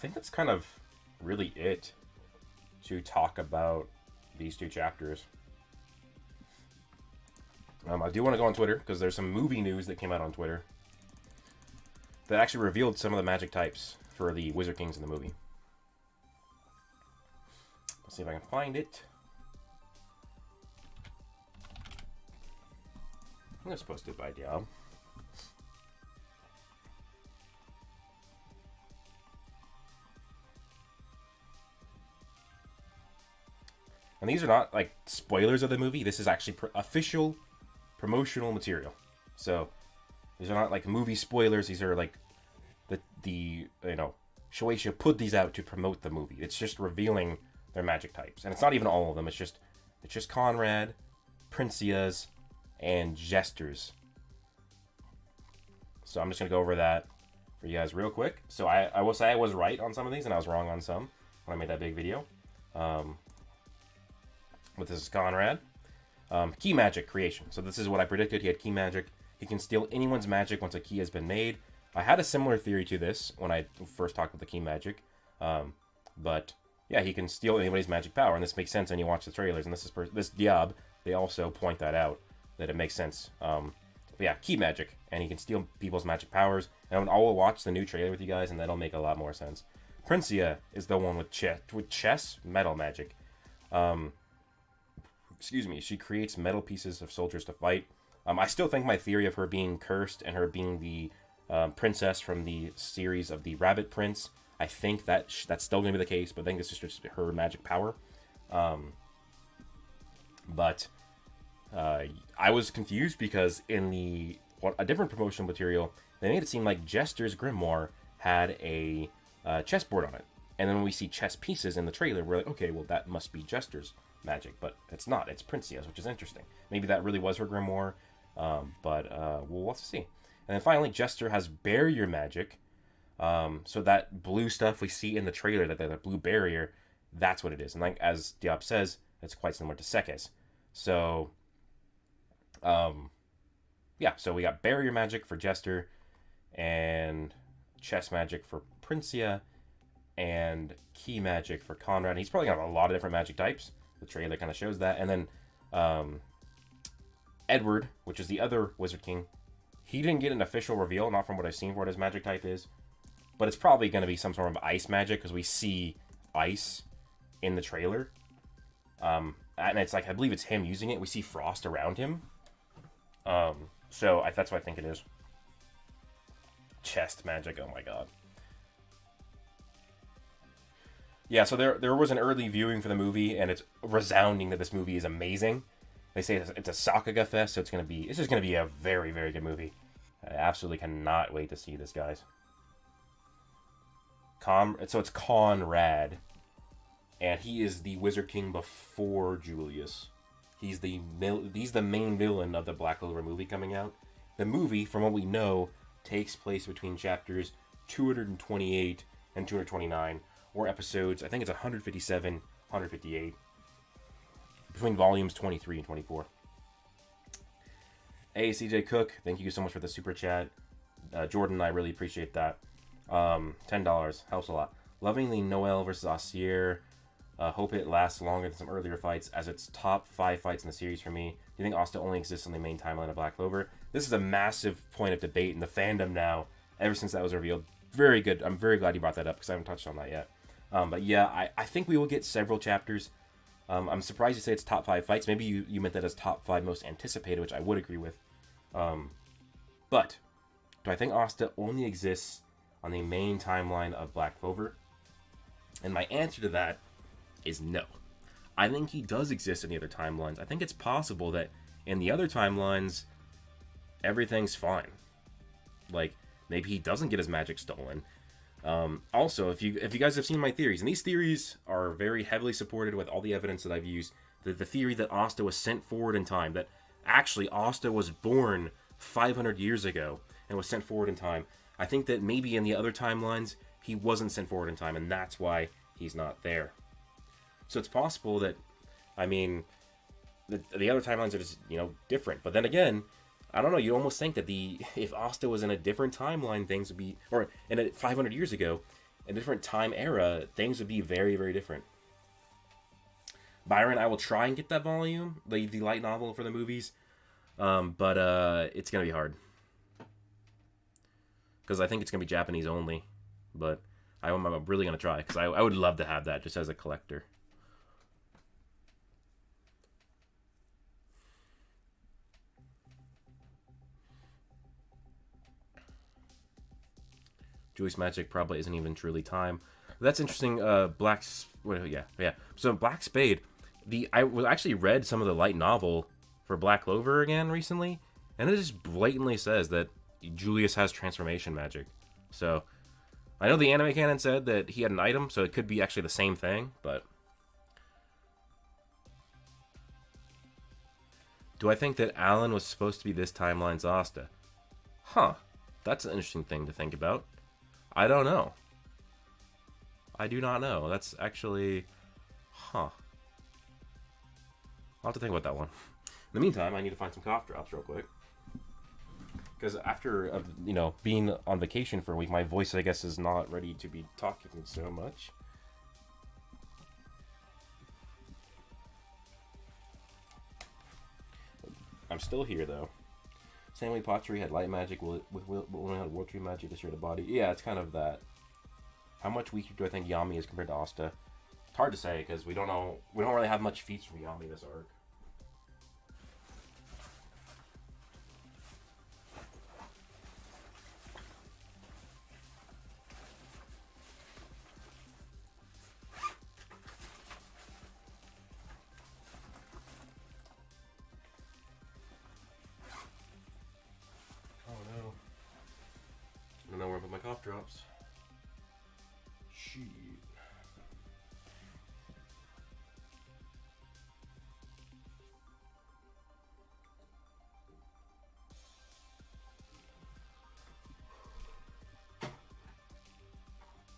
think that's kind of really it to talk about these 2 chapters. I do want to go on Twitter, because there's some movie news that came out on Twitter that actually revealed some of the magic types for the Wizard Kings in the movie. Let's see if I can find it. I'm going to post it by job. And these are not, like, spoilers of the movie. This is actually official promotional material. So, these are not, like, movie spoilers. These are, like, the you know, Shueisha put these out to promote the movie. It's just revealing their magic types. And it's not even all of them. It's just Conrad, Princias, and Jesters. So, I'm just going to go over that for you guys real quick. So, I will say I was right on some of these, and I was wrong on some when I made that big video. But this is Conrad. Key magic creation. So this is what I predicted. He had key magic. He can steal anyone's magic once a key has been made. I had a similar theory to this when I first talked about the key magic. But yeah, he can steal anybody's magic power. And this makes sense when you watch the trailers. And this Diab, they also point that out, that it makes sense. But yeah, key magic. And he can steal people's magic powers. And I will watch the new trailer with you guys, and that'll make a lot more sense. Princia is the one with chess metal magic. Excuse me, she creates metal pieces of soldiers to fight. I still think my theory of her being cursed and her being the princess from the series of the Rabbit Prince, I think that's still going to be the case, but I think this is just her magic power. But I was confused because in a different promotional material, they made it seem like Jester's grimoire had a chessboard on it. And then when we see chess pieces in the trailer, we're like, okay, well, that must be Jester's magic, but it's not. It's Princia's, which is interesting. Maybe that really was her grimoire, but we'll have to see. And then finally, Jester has barrier magic. So that blue stuff we see in the trailer, that blue barrier, that's what it is. And like as Diop says, it's quite similar to Sekes. So, yeah, so we got barrier magic for Jester, and chess magic for Princia, and key magic for Conrad. And he's probably got a lot of different magic types. The trailer kind of shows that. And then Edward, which is the other Wizard King, he didn't get an official reveal, not from what I've seen for what his magic type is. But it's probably going to be some sort of ice magic, because we see ice in the trailer. And it's like, I believe it's him using it. We see frost around him. So that's what I think it is. Chest magic, oh my god. Yeah, so there was an early viewing for the movie, and it's resounding that this movie is amazing. They say it's a Sakuga fest, so it's just gonna be a very, very good movie. I absolutely cannot wait to see this, guys. So it's Conrad, and he is the Wizard King before Julius. He's the main villain of the Black Clover movie coming out. The movie, from what we know, takes place between chapters 228 and 229. Or episodes, I think it's 157, 158. Between volumes 23 and 24. Hey, CJ Cook, thank you so much for the super chat. Jordan, I really appreciate that. $10 helps a lot. Lovingly Noel versus Assier. Hope it lasts longer than some earlier fights, as it's top 5 fights in the series for me. Do you think Asta only exists on the main timeline of Black Clover? This is a massive point of debate in the fandom now, ever since that was revealed. Very good. I'm very glad you brought that up, because I haven't touched on that yet. But yeah, I think we will get several chapters. I'm surprised you say it's top 5 fights. Maybe you meant that as top 5 most anticipated, which I would agree with. But do I think Asta only exists on the main timeline of Black Clover? And my answer to that is no. I think he does exist in the other timelines. I think it's possible that in the other timelines, everything's fine. Like, maybe he doesn't get his magic stolen. Also, if you guys have seen my theories, and these theories are very heavily supported with all the evidence that I've used, the theory that Asta was sent forward in time, that actually Asta was born 500 years ago and was sent forward in time. I think that maybe in the other timelines, he wasn't sent forward in time, and that's why he's not there. So it's possible that, I mean, the other timelines are just, different. But then again, I don't know, you almost think that if Asta was in a different timeline, things would be, or in 500 years ago, in a different time era, things would be very, very different. Byron, I will try and get that volume, the light novel for the movies, but it's gonna be hard because I think it's gonna be Japanese only. But I'm really gonna try because I would love to have that just as a collector. Julius Magic probably isn't even truly time. That's interesting. Yeah. So Black Spade, I actually read some of the light novel for Black Clover again recently, and it just blatantly says that Julius has transformation magic. So I know the anime canon said that he had an item, so it could be actually the same thing. But do I think that Alan was supposed to be this timeline's Asta? Huh. That's an interesting thing to think about. I don't know. I do not know. That's actually... Huh. I'll have to think about that one. In the meantime, I need to find some cough drops real quick. Because after, being on vacation for a week, my voice, I guess, is not ready to be talking so much. I'm still here, though. Stanley Pottery had light magic. Will have World Tree magic to share the body? Yeah, it's kind of that. How much weaker do I think Yami is compared to Asta? It's hard to say because we don't know. We don't really have much feats from Yami this arc. I don't know where I put my cough drops. Shit.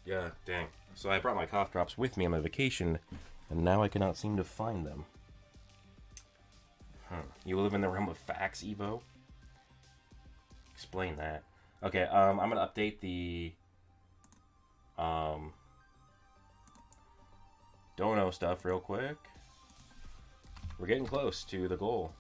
Yeah, dang. So I brought my cough drops with me on my vacation, and now I cannot seem to find them. You live in the realm of facts, Evo? Explain that. Okay, I'm gonna update the dono stuff real quick. We're getting close to the goal.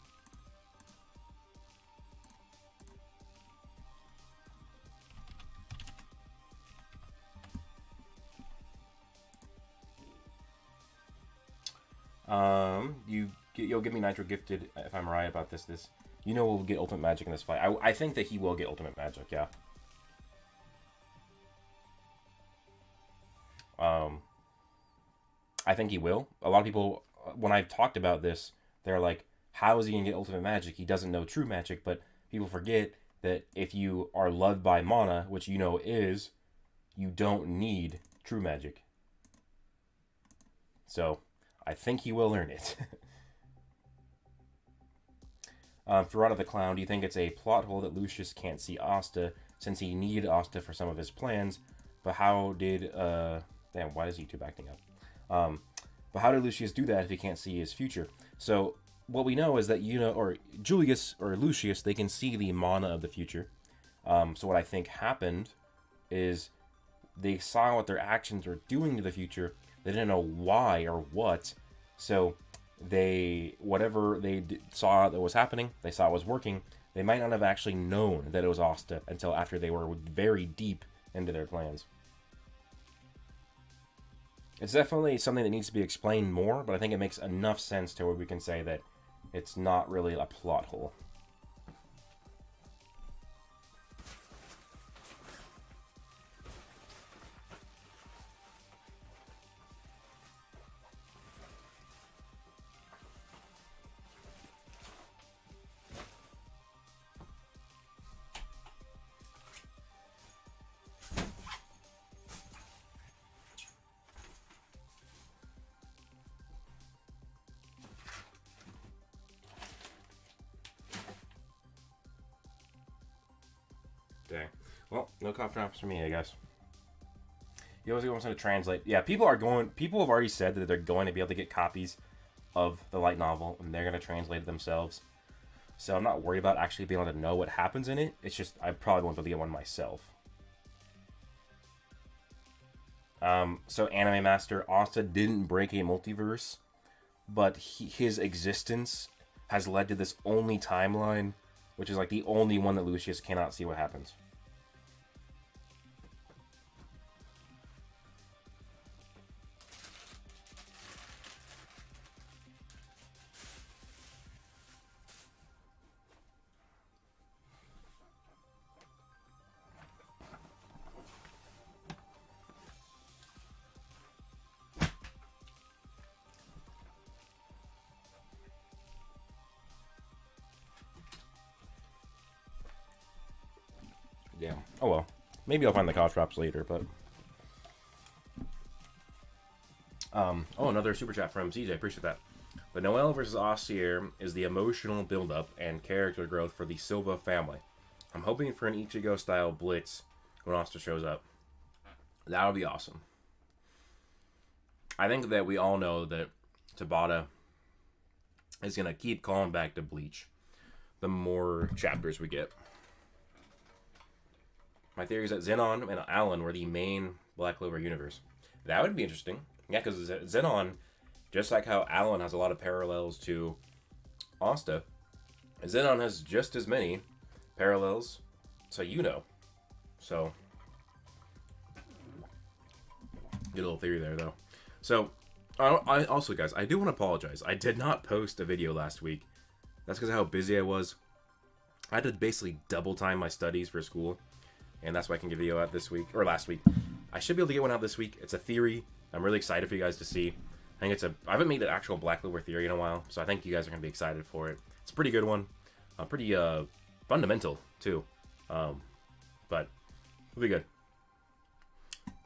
You'll give me Nitro Gifted if I'm right about this. We'll get Ultimate Magic in this fight. I think that he will get Ultimate Magic, yeah. I think he will. A lot of people, when I've talked about this, they're like, how is he going to get Ultimate Magic? He doesn't know True Magic, but people forget that if you are loved by mana, which is, you don't need True Magic. So, I think he will learn it. Ferrata the Clown, do you think it's a plot hole that Lucius can't see Asta since he needed Asta for some of his plans? But how did... damn, why is YouTube acting up? But how did Lucius do that if he can't see his future? So, what we know is that, or Julius or Lucius, they can see the mana of the future. So what I think happened is they saw what their actions were doing to the future. They didn't know why or what. So... whatever they saw that was happening, they saw it was working, they might not have actually known that it was Asta until after they were very deep into their plans. It's definitely something that needs to be explained more, but I think it makes enough sense to where we can say that it's not really a plot hole. Dang. Well, no cough drops for me, I guess. He always wants to translate. Yeah, people have already said that they're going to be able to get copies of the light novel, and they're going to translate it themselves. So I'm not worried about actually being able to know what happens in it. It's just, I probably won't be able to get one myself. So Anime Master Asta didn't break a multiverse, but his existence has led to this only timeline, which is like the only one that Lucius cannot see what happens. Yeah. Oh well. Maybe I'll find the cough drops later, but. Oh, another super chat from CJ. Appreciate that. The Noel versus Ossier is the emotional build-up and character growth for the Silva family. I'm hoping for an Ichigo-style blitz when Asta shows up. That would be awesome. I think that we all know that Tabata is going to keep calling back to Bleach the more chapters we get. My theory is that Zenon and Alan were the main Black Clover universe. That would be interesting. Yeah, because Zenon, just like how Alan has a lot of parallels to Asta, Zenon has just as many parallels to Yuno. So, good little theory there, though. So, I also, guys, I do want to apologize. I did not post a video last week. That's because of how busy I was. I had to basically double time my studies for school. And that's why I can get a video out this week, or last week. I should be able to get one out this week. It's a theory. I'm really excited for you guys to see. I think I haven't made an actual Black Clover theory in a while, so I think you guys are going to be excited for it. It's a pretty good one. Pretty fundamental, too. But it'll be good.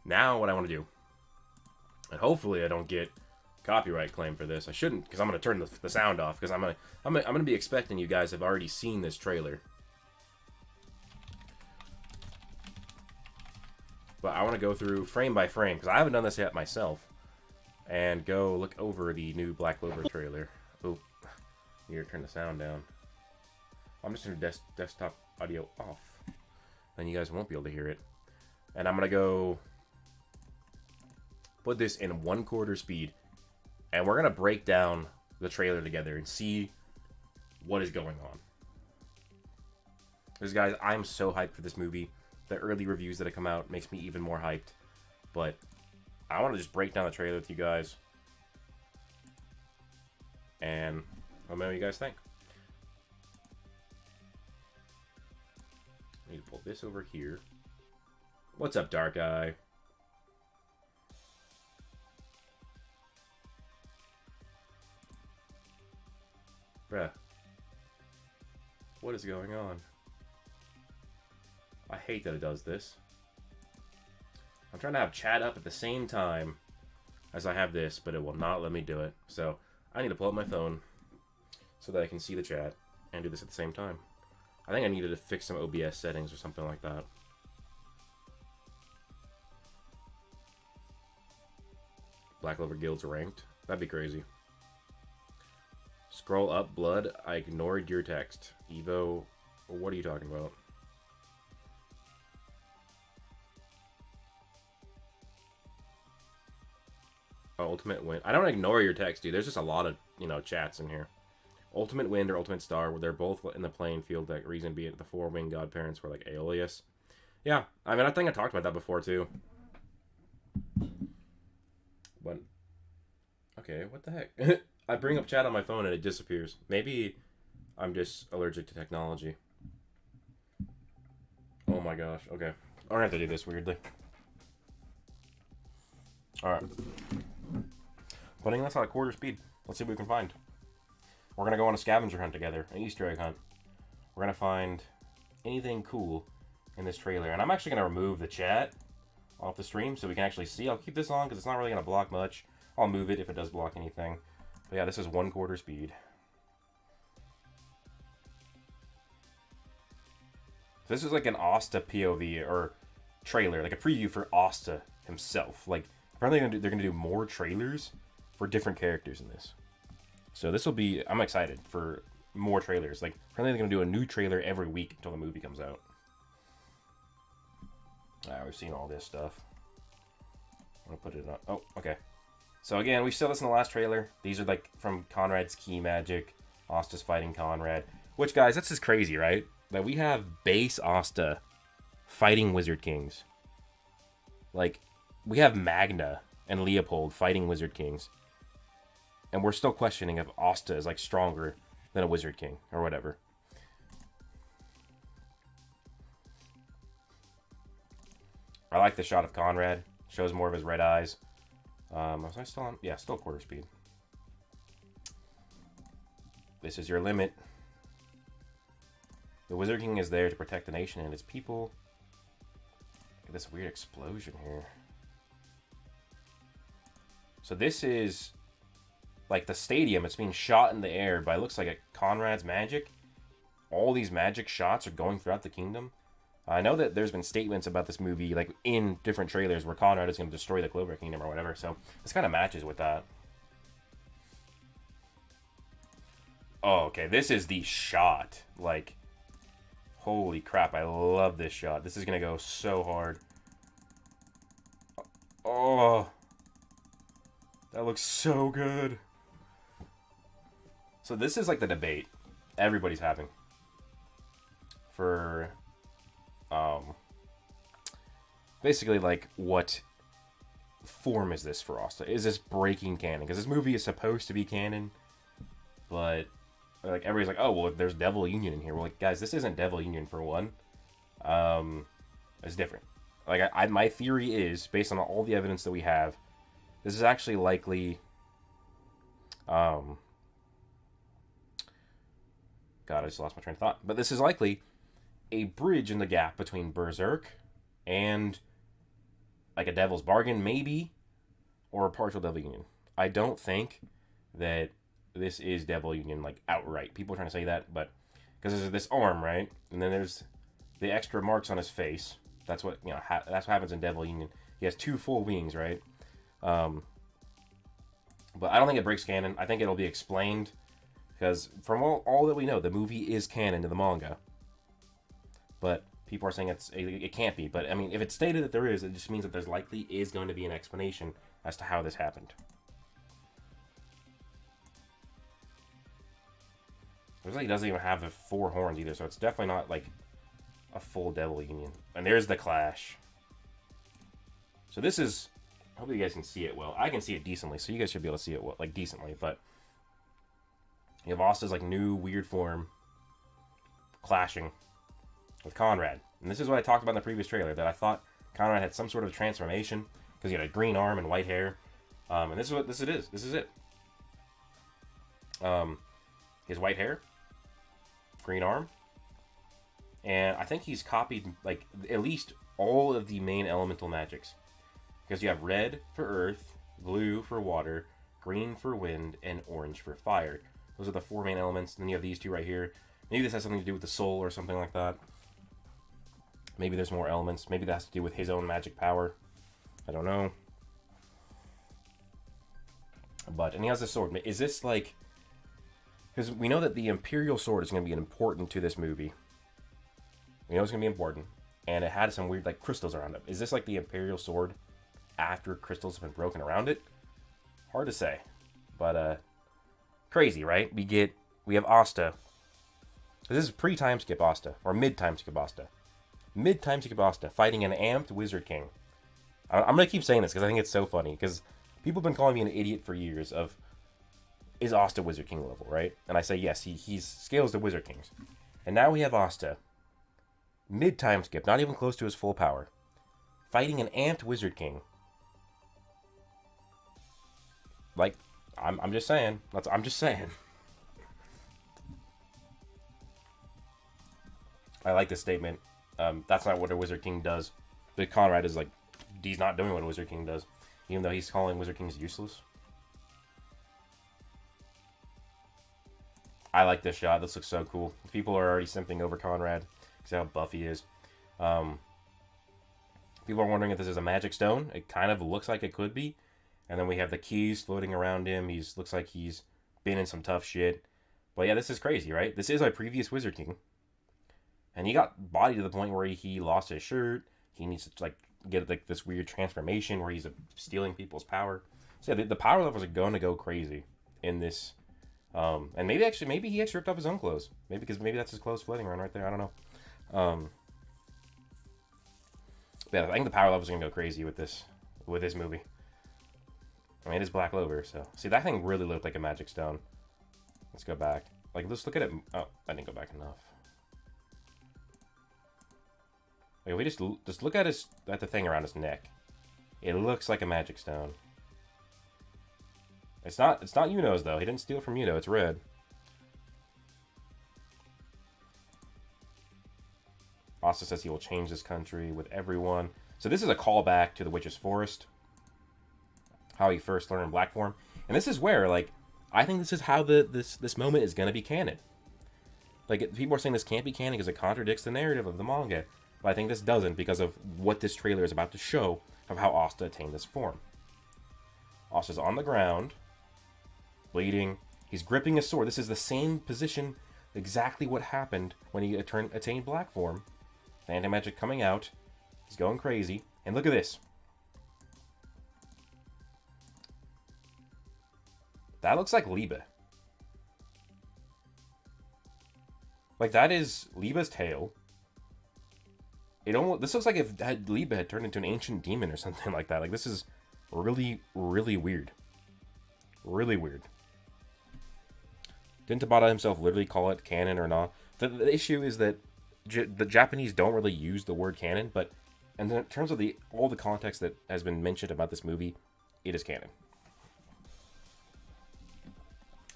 Now what I want to do, and hopefully I don't get copyright claim for this. I shouldn't, because I'm going to turn the sound off, because I'm going to be expecting you guys have already seen this trailer. But I want to go through frame by frame, because I haven't done this yet myself, and go look over the new Black Clover trailer. Oh, you need to turn the sound down. I'm just going to desktop audio off. Then you guys won't be able to hear it. And I'm going to go put this in 1/4 speed, and we're going to break down the trailer together and see what is going on. Because, guys, I'm so hyped for this movie. The early reviews that have come out makes me even more hyped. But I want to just break down the trailer with you guys. And let me know what you guys think. I need to pull this over here. What's up, Dark Eye? Bruh. What is going on? I hate that it does this. I'm trying to have chat up at the same time as I have this, but it will not let me do it. So I need to pull up my phone so that I can see the chat and do this at the same time. I think I needed to fix some OBS settings or something like that. Black Clover Guild's ranked. That'd be crazy. Scroll up, Blood. I ignored your text. Evo, what are you talking about? Ultimate Wind. I don't ignore your text, dude. There's just a lot of, chats in here. Ultimate Wind or Ultimate Star, where they're both in the playing field. That reason being the 4 winged godparents were like Aeolus. Yeah, I mean, I think I talked about that before, too. But, okay, what the heck? I bring up chat on my phone and it disappears. Maybe I'm just allergic to technology. Oh my gosh, okay. I'm gonna have to do this weirdly. Alright. Putting this on 1/4 speed. Let's see what we can find. We're going to go on a scavenger hunt together. An Easter egg hunt. We're going to find anything cool in this trailer. And I'm actually going to remove the chat off the stream so we can actually see. I'll keep this on because it's not really going to block much. I'll move it if it does block anything. But yeah, this is 1/4 speed. So this is like an Asta POV or trailer. Like a preview for Asta himself. Like, apparently they're going to do more trailers for different characters in this. So this will be, I'm excited for more trailers. Like, apparently they're going to do a new trailer every week until the movie comes out. We've seen all this stuff. I'm gonna put it on. Oh, okay. So again, we saw this in the last trailer. These are like from Conrad's key magic. Asta's fighting Conrad. Which, guys, this is crazy, right? That we have base Asta fighting Wizard Kings. Like, we have Magna and Leopold fighting Wizard Kings. And we're still questioning if Asta is, like, stronger than a Wizard King or whatever. I like the shot of Conrad. Shows more of his red eyes. Was I still on? Yeah, still quarter speed. This is your limit. The Wizard King is there to protect the nation and its people. Look at this weird explosion here. So this is like the stadium. It's being shot in the air by, looks like, a Conrad's magic. All these magic shots are going throughout the kingdom. I know that there's been statements about this movie, like, in different trailers where Conrad is going to destroy the Clover Kingdom or whatever, so this kind of matches with that. Oh, okay, this is the shot. Like, holy crap, I love this shot. This is going to go so hard. Oh, that looks so good. So this is like the debate everybody's having for... basically, like, what form is this for Asta? Is this breaking canon? Because this movie is supposed to be canon, but, like, everybody's like, oh, well, there's Devil Union in here. Well, like, guys, this isn't Devil Union, for one. It's different. Like, my theory is, based on all the evidence that we have, this is actually likely, God, I just lost my train of thought. But this is likely a bridge in the gap between Berserk and, like, a Devil's Bargain, maybe, or a partial Devil Union. I don't think that this is Devil Union, like, outright. People are trying to say that, but because there's this arm, right? And then there's the extra marks on his face. That's what, you know, that's what happens in Devil Union. He has 2 full wings, right? But I don't think it breaks canon. I think it'll be explained, because from all that we know, the movie is canon to the manga. But people are saying it can't be. But, I mean, if it's stated that there is, it just means that there's likely is going to be an explanation as to how this happened. Looks like he doesn't even have the 4 horns either, so it's definitely not, like, a full Devil Union. And there's the clash. So this is... hopefully you guys can see it well. I can see it decently, so you guys should be able to see it well, like, decently. But you have Asta's, like, new weird form clashing with Conrad. And this is what I talked about in the previous trailer, that I thought Conrad had some sort of transformation, because he had a green arm and white hair. And this is what this is. This is it. His white hair, green arm, and I think he's copied, like, at least all of the main elemental magics. Because you have red for earth, blue for water, green for wind, and orange for fire. Those are the 4 main elements. And then you have these 2 right here. Maybe this has something to do with the soul or something like that. Maybe there's more elements. Maybe that has to do with his own magic power. I don't know. But, and he has this sword. Is this like... because we know that the Imperial Sword is going to be important to this movie. We know it's going to be important. And it had some weird, like, crystals around it. Is this like the Imperial Sword after crystals have been broken around it? Hard to say. But, crazy, right? We have Asta. This is pre-time skip Asta. Or mid-time skip Asta. Mid-time skip Asta fighting an amped Wizard King. I'm going to keep saying this because I think it's so funny. Because people have been calling me an idiot for years of... is Asta Wizard King level, right? And I say, yes, he scales the Wizard Kings. And now we have Asta, mid-time skip, not even close to his full power, fighting an amped Wizard King. Like, I'm just saying. I'm just saying. I like this statement. That's not what a Wizard King does. But Conrad is like, he's not doing what a Wizard King does, even though he's calling Wizard Kings useless. I like this shot. This looks so cool. People are already simping over Conrad because how buff he is. People are wondering if this is a magic stone. It kind of looks like it could be. And then we have the keys floating around him. Looks like he's been in some tough shit. But yeah, this is crazy, right? This is my previous Wizard King. And he got bodied to the point where he lost his shirt. He needs to, like, get like this weird transformation where he's stealing people's power. So yeah, the power levels are going to go crazy in this. And maybe he actually ripped off his own clothes. Maybe that's his clothes floating around right there. I don't know. Yeah, I think the power levels are gonna go crazy with this movie. I mean, it is Black Clover, so see that thing really looked like a magic stone. Let's go back. Like, let's look at it. Oh, I didn't go back enough. Like, we just look at the thing around his neck. It looks like a magic stone. It's not Yuno's though. He didn't steal from Yuno. It's red. Asta says he will change this country with everyone. So this is a callback to the Witch's Forest. How he first learned black form. And this is where, like, I think this is how this moment is going to be canon. Like, people are saying this can't be canon because it contradicts the narrative of the manga. But I think this doesn't because of what this trailer is about to show of how Asta attained this form. Asta's on the ground, bleeding. He's gripping a sword. This is the same position, exactly what happened when he attained black form. The anti-magic coming out. He's going crazy. And look at this. That looks like Liebe. Like, that is Liebe's tail. This looks like if Liebe had turned into an ancient demon or something like that. Like, this is really, really weird. Really weird. Didn't Tabata himself literally call it canon or not? The issue is that the Japanese don't really use the word canon, but in terms of all the context that has been mentioned about this movie, it is canon.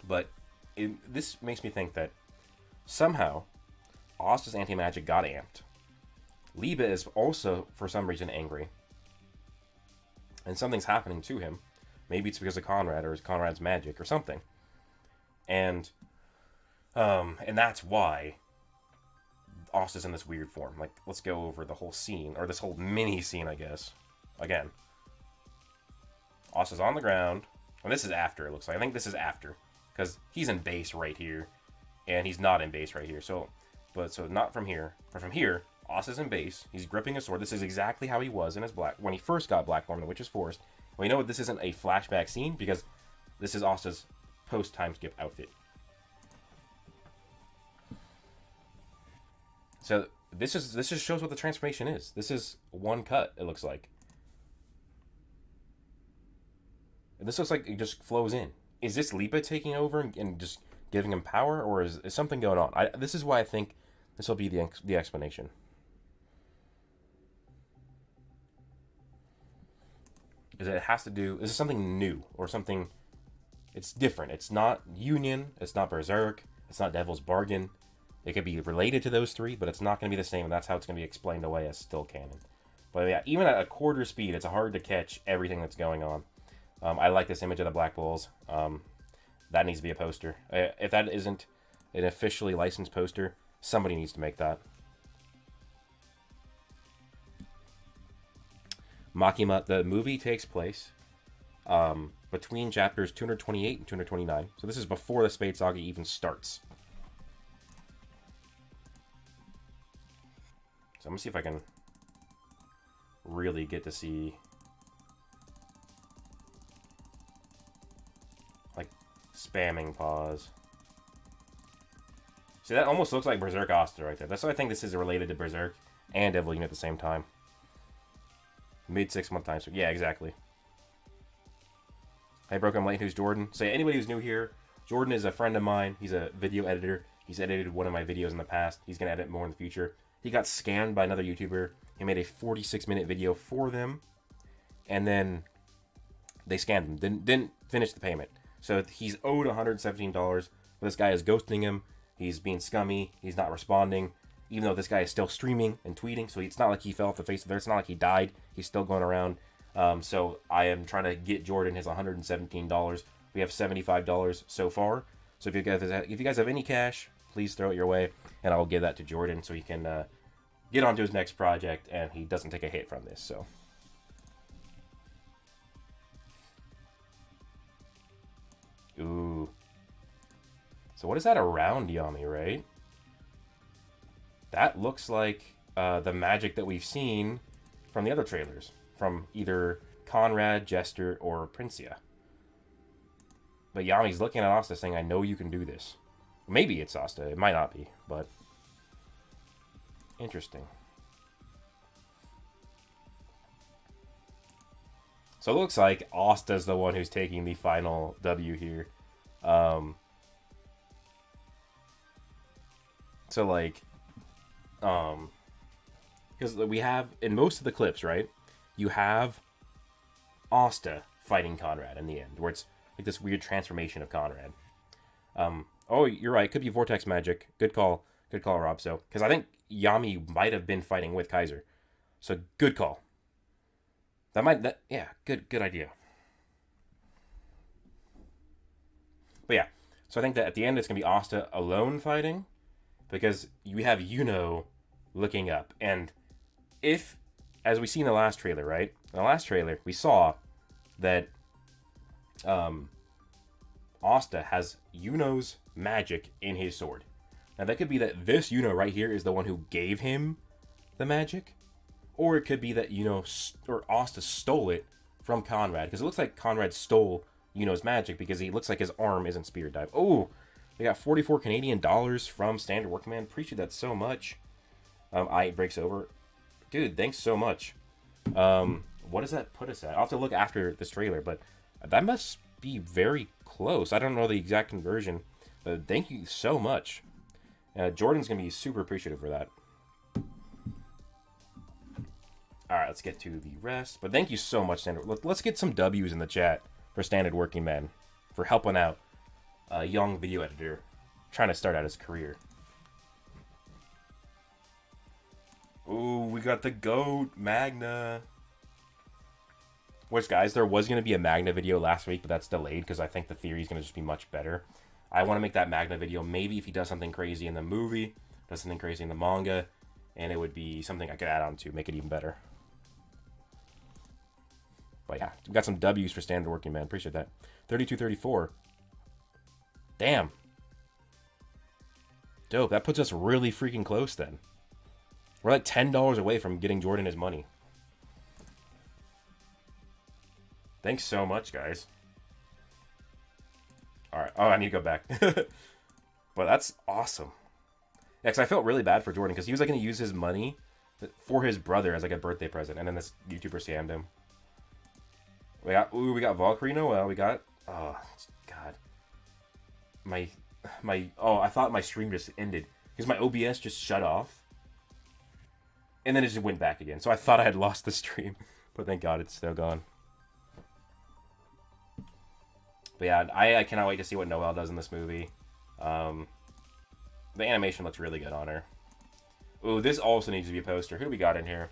But this makes me think that somehow Asta's anti-magic got amped. Liebe is also, for some reason, angry. And something's happening to him. Maybe it's because of Conrad or Conrad's magic or something. And that's why Asta's in this weird form. Like, let's go over the whole scene, or this whole mini scene, I guess. Again. Asta's on the ground. And this is after, it looks like. I think this is after. Because he's in base right here. And he's not in base right here. So not from here. But from here, Asta's in base. He's gripping a sword. This is exactly how he was in his when he first got black form in the Witch's Forest. We know this isn't a flashback scene because this is Asta's post-time skip outfit. So this just shows what the transformation is. This is one cut, it looks like. And this looks like it just flows in. Is this Liebe taking over and just giving him power, or is something going on? This is why I think this will be the explanation. Is it has to do... This is something new, or something... It's different. It's not Union, it's not Berserk, it's not Devil's Bargain. It could be related to those three, but it's not going to be the same, and that's how it's going to be explained away as still canon. But yeah, even at a quarter speed, it's hard to catch everything that's going on. I like this image of the Black Bulls. That needs to be a poster. If that isn't an officially licensed poster, somebody needs to make that. Makima, the movie takes place between chapters 228 and 229. So this is before the Spade Saga even starts. So I'm going to see if I can really get to see... like, spamming pause. See, that almost looks like Berserk Asta right there. That's why I think this is related to Berserk and Devil Union at the same time. Mid 6 month time. So yeah, exactly. Hey, Broku, I'm late. Who's Jordan? So anybody who's new here, Jordan is a friend of mine. He's a video editor. He's edited one of my videos in the past. He's going to edit more in the future. He got scammed by another YouTuber. He made a 46-minute video for them. And then they scammed him. Didn't finish the payment. So he's owed $117. But this guy is ghosting him. He's being scummy. He's not responding. Even though this guy is still streaming and tweeting. So it's not like he fell off the face of the earth. It's not like he died. He's still going around. So I am trying to get Jordan his $117. We have $75 so far. So if you guys have any cash, please throw it your way. And I'll give that to Jordan so he can get on to his next project. And he doesn't take a hit from this. So. Ooh. So what is that around Yami, right? That looks like the magic that we've seen from the other trailers, from either Conrad, Jester, or Princia. But Yami's looking at Asta saying, I know you can do this. Maybe it's Asta. It might not be, but interesting. So it looks like Asta's the one who's taking the final W here. So like, because we have in most of the clips, right? You have Asta fighting Conrad in the end, where it's like this weird transformation of Conrad. Oh, you're right. Could be vortex magic. Good call, Rob. So because I think Yami might have been fighting with Kaiser, so good call. Yeah, good idea. But yeah, so I think that at the end it's gonna be Asta alone fighting, because you have Yuno looking up, and if, as we see in the last trailer, right? In the last trailer, we saw that Asta has Yuno's magic in his sword. Now that could be that this Yuno right here is the one who gave him the magic, or it could be that or Asta stole it from Conrad, because it looks like Conrad stole Yuno's magic because he looks like his arm isn't spirit dive. Oh, we got 44 Canadian dollars from Standard Workman. Appreciate that so much. I breaks over, dude. Thanks so much. What does that put us at? I'll have to look after this trailer, but that must be very close. I don't know the exact conversion, but thank you so much. Jordan's gonna be super appreciative for that. All right, let's get to the rest. But thank you so much, Standard. Let's get some W's in the chat for Standard Working Man for helping out a young video editor trying to start out his career. Ooh, we got the GOAT, Magna. Which, guys, there was going to be a Magna video last week, but that's delayed because I think the theory is going to just be much better. I want to make that Magna video maybe if he does something crazy in the movie, does something crazy in the manga, and it would be something I could add on to make it even better. But yeah, we got some W's for Standard Working Man. Appreciate that. 32-34. Damn. Dope. That puts us really freaking close then. We're like $10 away from getting Jordan his money. Thanks so much, guys. Alright. Oh, I need to go back. But that's awesome. Yeah, because I felt really bad for Jordan, because he was like going to use his money for his brother as like a birthday present, and then this YouTuber scammed him. We got Valkyrie Noel. We got, oh god, I thought my stream just ended because my OBS just shut off, and then it just went back again. So I thought I had lost the stream, but thank God it's still gone. But yeah, I cannot wait to see what Noelle does in this movie. The animation looks really good on her. Ooh, this also needs to be a poster. Who do we got in here?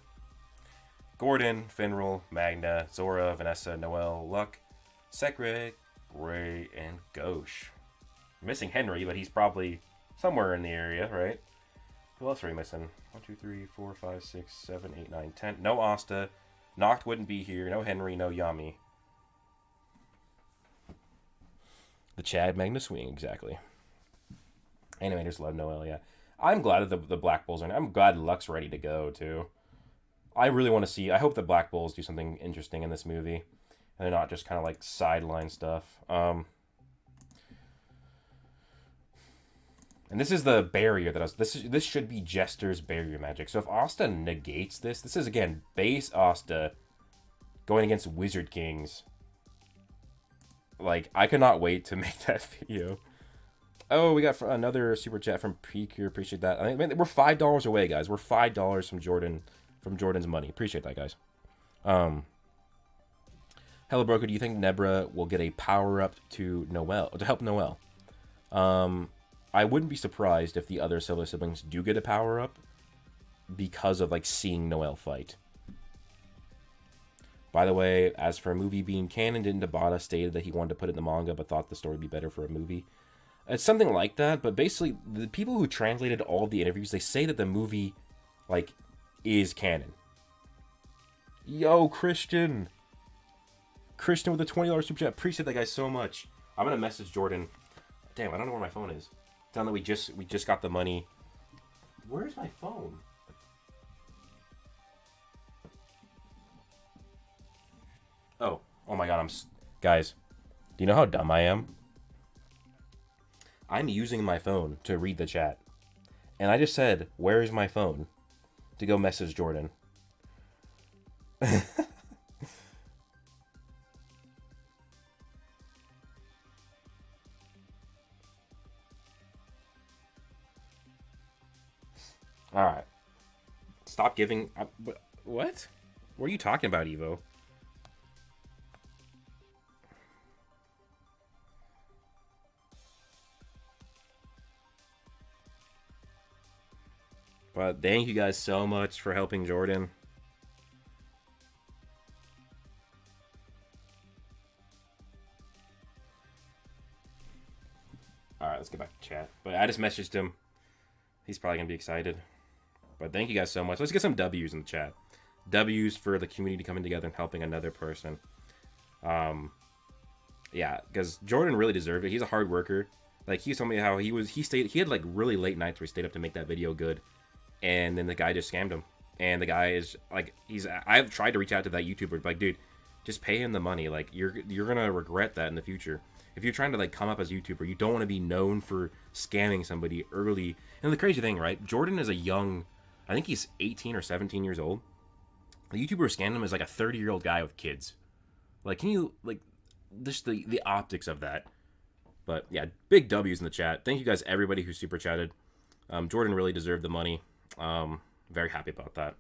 Gordon, Finral, Magna, Zora, Vanessa, Noelle, Luck, Sekre, Gray, and Gauche. I'm missing Henry, but he's probably somewhere in the area, right? Who else are we missing? 1, 2, 3, 4, 5, 6, 7, 8, 9, 10. No Asta. Noct wouldn't be here. No Henry, no Yami. The Chad Magna swing, exactly. Animators love Noelle, yeah. I'm glad that the Black Bulls are. I'm glad Luck's ready to go, too. I really want to see. I hope the Black Bulls do something interesting in this movie, and they're not just kind of like sideline stuff. And this is the barrier that I was. This should be Jester's barrier magic. So if Asta negates this, this is again base Asta going against Wizard Kings. Like, I cannot wait to make that video. Oh, we got another super chat from Precure. Appreciate that. I mean, we're $5 away, guys. We're $5 from Jordan. From Jordan's money. Appreciate that, guys. Hello, Broku. Do you think Nebra will get a power-up to Noelle, to help Noelle? I wouldn't be surprised if the other Solo siblings do get a power-up because of, like, seeing Noelle fight. By the way, as for a movie being canon, didn't Tabata stated that he wanted to put it in the manga but thought the story would be better for a movie? It's something like that, but basically, the people who translated all of the interviews, they say that the movie, like, is canon. Yo, Christian with a $20 super chat. Appreciate that, guys, so much. I'm gonna message Jordan. Damn, I don't know where my phone is. Tell him that we just got the money. Where's my phone? Oh, oh my god, guys, do you know how dumb I am? I'm using my phone to read the chat. And I just said, "Where's my phone?" to go message Jordan. Alright. Stop giving... what? What are you talking about, Evo? But thank you guys so much for helping Jordan. Alright, let's get back to chat. But I just messaged him. He's probably going to be excited. But thank you guys so much. Let's get some W's in the chat. W's for the community coming together and helping another person. Yeah, because Jordan really deserved it. He's a hard worker. Like, he told me how he had like really late nights where he stayed up to make that video good. And then the guy just scammed him. And the guy is like, I've tried to reach out to that YouTuber, like, dude, just pay him the money. Like, you're gonna regret that in the future. If you're trying to like come up as a YouTuber, you don't want to be known for scamming somebody early. And the crazy thing, right? Jordan is a young, I think he's 18 or 17 years old. The YouTuber who scammed him is like a 30-year-old guy with kids. Like, can you, like, just the optics of that. But yeah, big W's in the chat. Thank you guys, everybody who super chatted. Jordan really deserved the money. Very happy about that.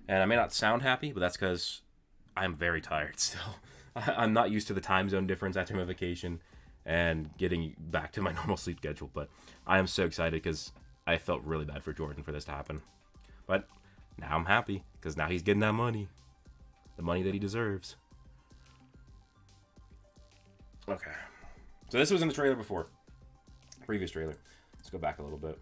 And I may not sound happy, but that's because I'm very tired still. I'm not used to the time zone difference after my vacation and getting back to my normal sleep schedule. But I am so excited because I felt really bad for Jordan for this to happen. But now I'm happy because now he's getting that money. The money that he deserves. Okay. So this was in the trailer before. Previous trailer. Let's go back a little bit.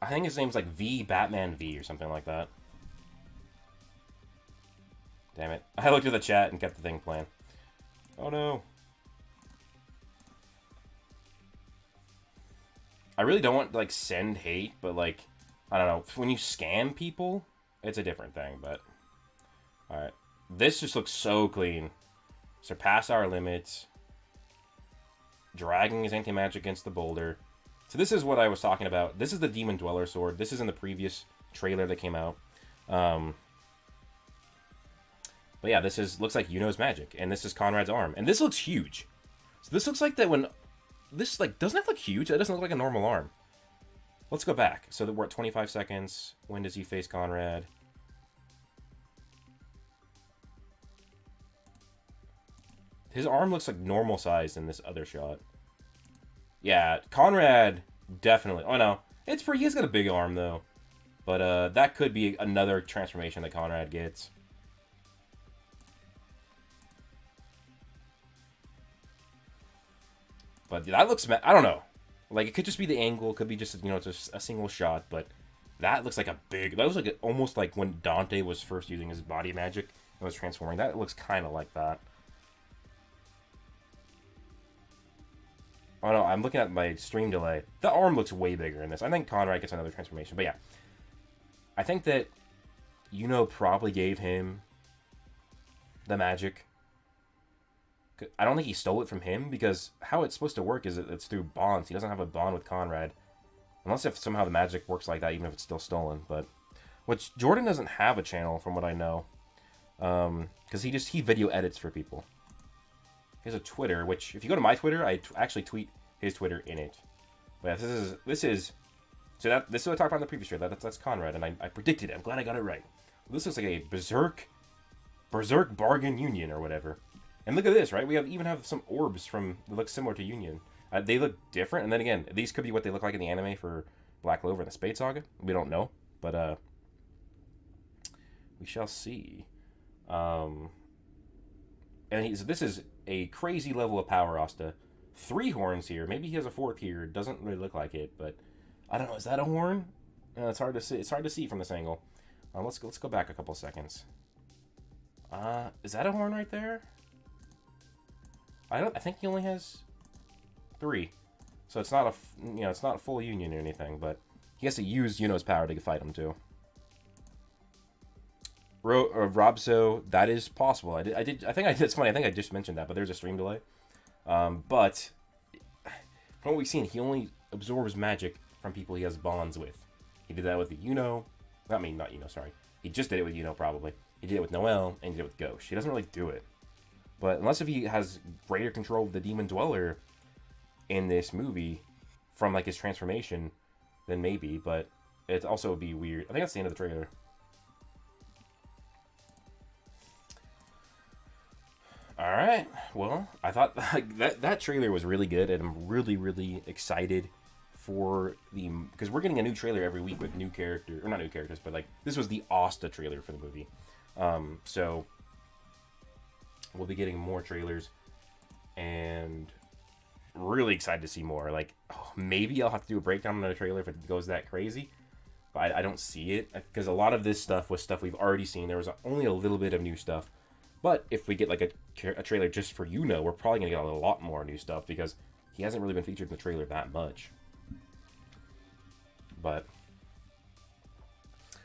I think his name's like Batman V or something like that. Damn it. I looked at the chat and kept the thing playing. Oh no. I really don't want to like send hate, but like, I don't know. When you scam people, it's a different thing, but... Alright. This just looks so clean. Surpass our limits. Dragging his anti-magic against the boulder. So this is what I was talking about. This is the Demon Dweller sword. This is in the previous trailer that came out. But yeah, this looks like Yuno's magic. And this is Conrad's arm. And this looks huge. So this looks like that when... This, like, doesn't that look huge? That doesn't look like a normal arm. Let's go back. So that we're at 25 seconds. When does he face Conrad? His arm looks like normal size in this other shot. Yeah, Conrad definitely. Oh no, he's got a big arm though. But that could be another transformation that Conrad gets. But that looks, I don't know. Like, it could just be the angle, could be just, just a single shot, but that looks like that was like almost like when Dante was first using his body magic and was transforming. That looks kind of like that. Oh no, I'm looking at my stream delay. The arm looks way bigger in this. I think Conrad gets another transformation. But yeah, I think that probably gave him the magic. I don't think he stole it from him, because how it's supposed to work is it's through bonds. He doesn't have a bond with Conrad. Unless if somehow the magic works like that, even if it's still stolen. But, which Jordan doesn't have a channel from what I know. Because he video edits for people. He has a Twitter, which, if you go to my Twitter, I actually tweet his Twitter in it. But yeah, this is what I talked about in the previous trailer. That's Conrad, and I predicted it. I'm glad I got it right. This looks like a Berserk Bargain Union or whatever. And look at this, right? We even have some orbs that look similar to Union. They look different, and then again, these could be what they look like in the anime for Black Clover and the Spade Saga. We don't know, but we shall see. And this is a crazy level of power, Asta. 3 horns here. Maybe he has a 4th here. It doesn't really look like it, but I don't know. Is that a horn? It's hard to see. It's hard to see from this angle. Let's go back a couple seconds. Is that a horn right there? I think he only has 3, so it's not it's not a full union or anything. But he has to use Yuno's power to fight him too. Robso, that is possible. I think it's funny. I think I just mentioned that, but there's a stream delay. But from what we've seen, he only absorbs magic from people he has bonds with. He did that with the Yuno. Not Yuno, sorry. He just did it with Yuno, probably. He did it with Noelle, and he did it with Ghost. He doesn't really do it. But unless if he has greater control of the Demon Dweller in this movie from, like, his transformation, then maybe. But it also would be weird. I think that's the end of the trailer. Alright, well, I thought that trailer was really good, and I'm really, really excited for because we're getting a new trailer every week with new characters, or not new characters, but, like, this was the Asta trailer for the movie. So we'll be getting more trailers, and really excited to see more. Like, maybe I'll have to do a breakdown on the trailer if it goes that crazy, but I don't see it, because a lot of this stuff was stuff we've already seen. There was only a little bit of new stuff. But if we get, like, a trailer just for Yuno, we're probably going to get a lot more new stuff, because he hasn't really been featured in the trailer that much. But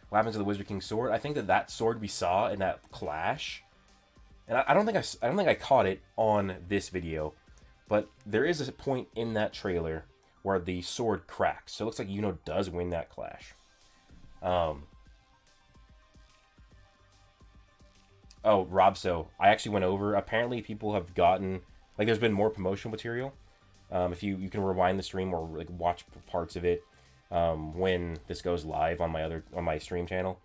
what happens to the Wizard King's sword? I think that sword we saw in that clash, and I don't think I caught it on this video, but there is a point in that trailer where the sword cracks. So it looks like Yuno does win that clash. Oh, Robso. I actually went over. Apparently, people have gotten, like, there's been more promotional material. If you can rewind the stream or, like, watch parts of it when this goes live on my stream channel.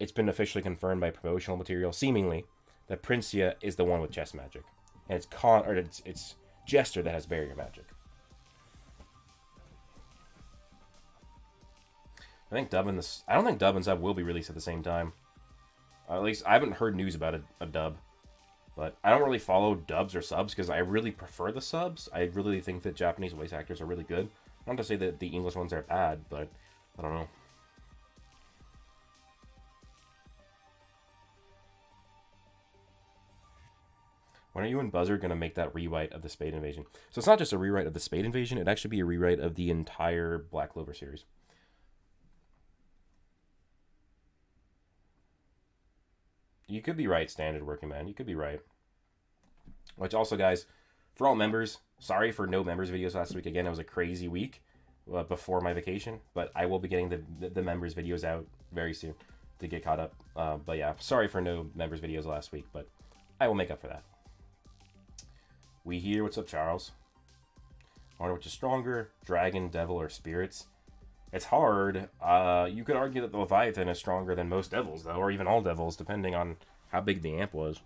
It's been officially confirmed by promotional material, seemingly, that Princia is the one with chess magic, and it's Jester that has barrier magic. I don't think Dub and Sub will be released at the same time. At least I haven't heard news about a dub. But I don't really follow dubs or subs because I really prefer the subs. I really think that Japanese voice actors are really good. Not to say that the English ones are bad, but I don't know. When are you and Buzzard going to make that rewrite of the Spade Invasion? So it's not just a rewrite of the Spade Invasion, it'd actually be a rewrite of the entire Black Clover series. You could be right, Standard Working Man. You could be right. Which also, guys, for all members, sorry for no members videos last week. Again, it was a crazy week before my vacation, but I will be getting the members videos out very soon to get caught up. But yeah, sorry for no members videos last week, but I will make up for that. We hear, what's up, Charles? I wonder which is stronger, dragon, devil, or spirits. It's hard. You could argue that the Leviathan is stronger than most devils, though, or even all devils, depending on how big the amp was.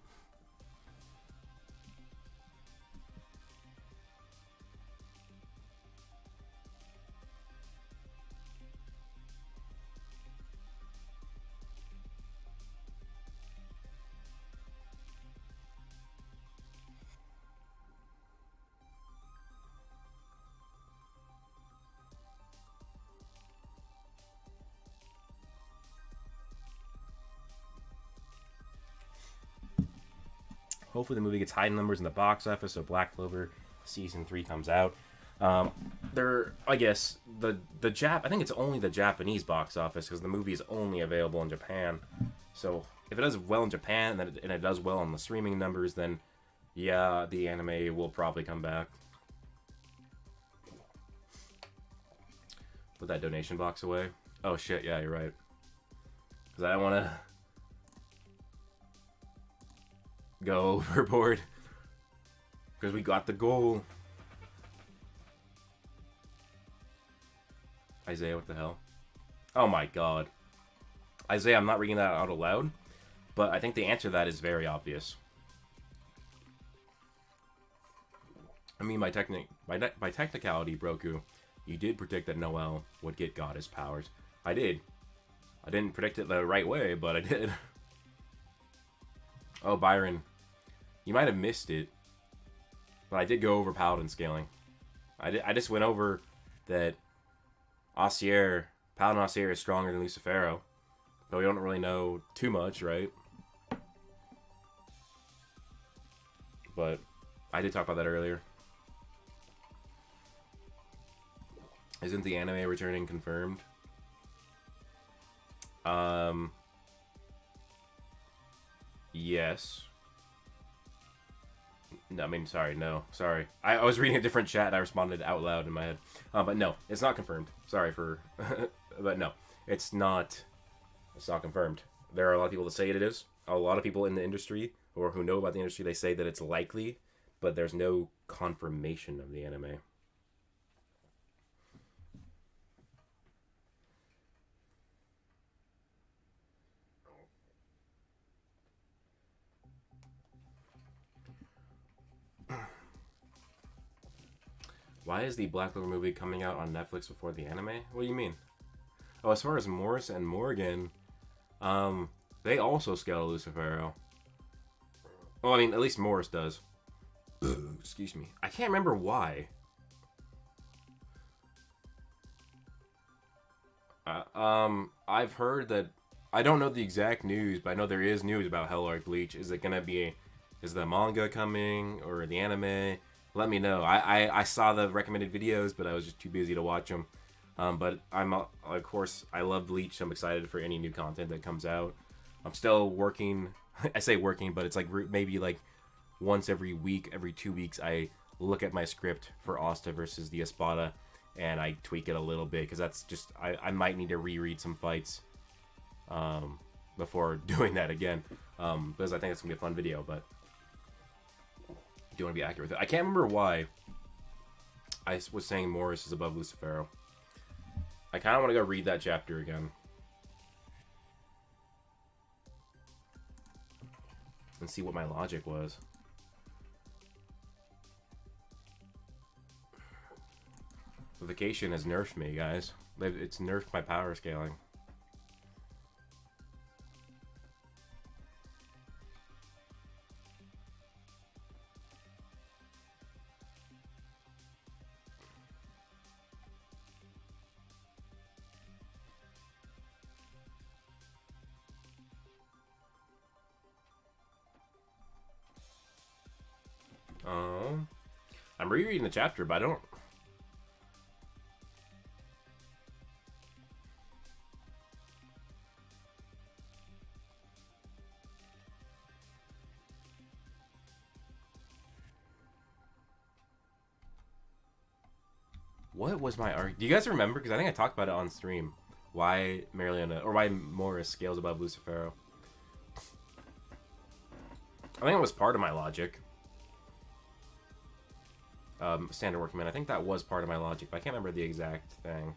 Hopefully the movie gets high numbers in the box office, so Black Clover Season 3 comes out. I guess, I think it's only the Japanese box office, because the movie is only available in Japan. So, if it does well in Japan, and it does well on the streaming numbers, then, yeah, the anime will probably come back. Put that donation box away. Oh, shit, yeah, you're right. Because I don't want to go overboard, because we got the goal. Isaiah, what the hell? Oh my god. Isaiah, I'm not reading that out aloud, but I think the answer to that is very obvious. I mean, by technicality, Broku, you did predict that Noelle would get goddess powers. I did. I didn't predict it the right way, but I did. Oh, Byron, you might have missed it, but I did go over Paladin scaling. I just went over that Paladin Acier is stronger than Lucifero, but we don't really know too much, right? But I did talk about that earlier. Isn't the anime returning confirmed? Yes. No, I mean, sorry, no. Sorry. I was reading a different chat and I responded out loud in my head. But no, it's not confirmed. Sorry for... but no, it's not... It's not confirmed. There are a lot of people that say it is. A lot of people in the industry, or who know about the industry, they say that it's likely, but there's no confirmation of the anime. Why is the Black Clover movie coming out on Netflix before the anime? What do you mean? Oh, as far as Morris and Morgan, they also scale Lucifero. Well, I mean, at least Morris does. Excuse me. I can't remember why. I've heard that... I don't know the exact news, but I know there is news about Hell Arc Bleach. Is it gonna be... Is the manga coming, or the anime? Let me know. I saw the recommended videos, but I was just too busy to watch them. But I'm, of course, I love Bleach, so I'm excited for any new content that comes out. I'm still working... I say working, but it's like maybe like once every week, every 2 weeks, I look at my script for Asta versus the Espada, and I tweak it a little bit, because that's just... I might need to reread some fights before doing that again, because I think it's going to be a fun video, but I do want to be accurate with it. I can't remember why I was saying Morris is above Lucifero. I kind of want to go read that chapter again. And see what my logic was. Vacation has nerfed me, guys. It's nerfed my power scaling. I'm rereading the chapter, but I don't... What was my argument? Do you guys remember? Because I think I talked about it on stream. Why Marileana, or why Morris scales above Lucifero. I think it was part of my logic. Standard working man. I think that was part of my logic, but I can't remember the exact thing.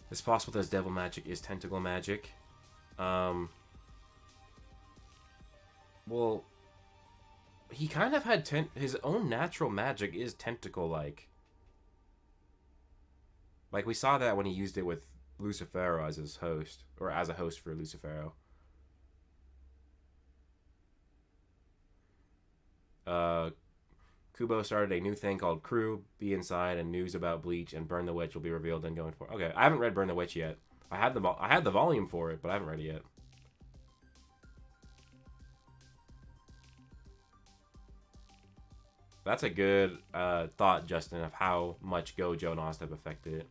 It's possible that his devil magic is tentacle magic. Well, he kind of had his own natural magic is tentacle-like. Like, we saw that when he used it with Lucifero as his host, or as a host for Lucifero. Kubo started a new thing called Crew, Be Inside, and news about Bleach and Burn the Witch will be revealed and going for. Okay, I haven't read Burn the Witch yet. I had the volume for it, but I haven't read it yet. That's a good thought, Justin, of how much Gojo and Asta have affected it.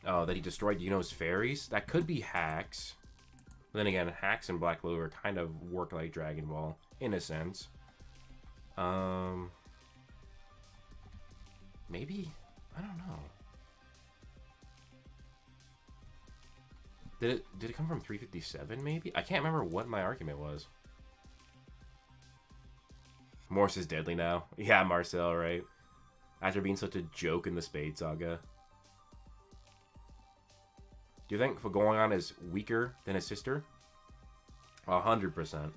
Oh, that he destroyed Yuno's fairies? That could be hacks. But then again, hacks and Black Clover kind of work like Dragon Ball, in a sense. Maybe? I don't know. Did it come from 357, maybe? I can't remember what my argument was. Morse is deadly now. Yeah, Marcel, right? After being such a joke in the Spade Saga. Do you think Fugoyan is weaker than his sister? 100%.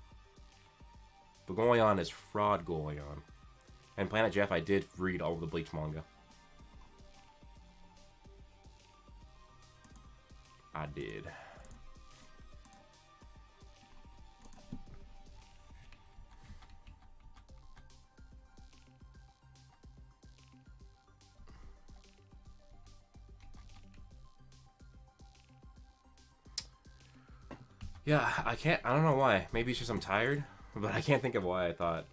Fugoyan is fraud Goyan. And Planet Jeff, I did read all of the Bleach manga. I did. Yeah, I don't know why. Maybe it's just I'm tired, but I can't think of why I thought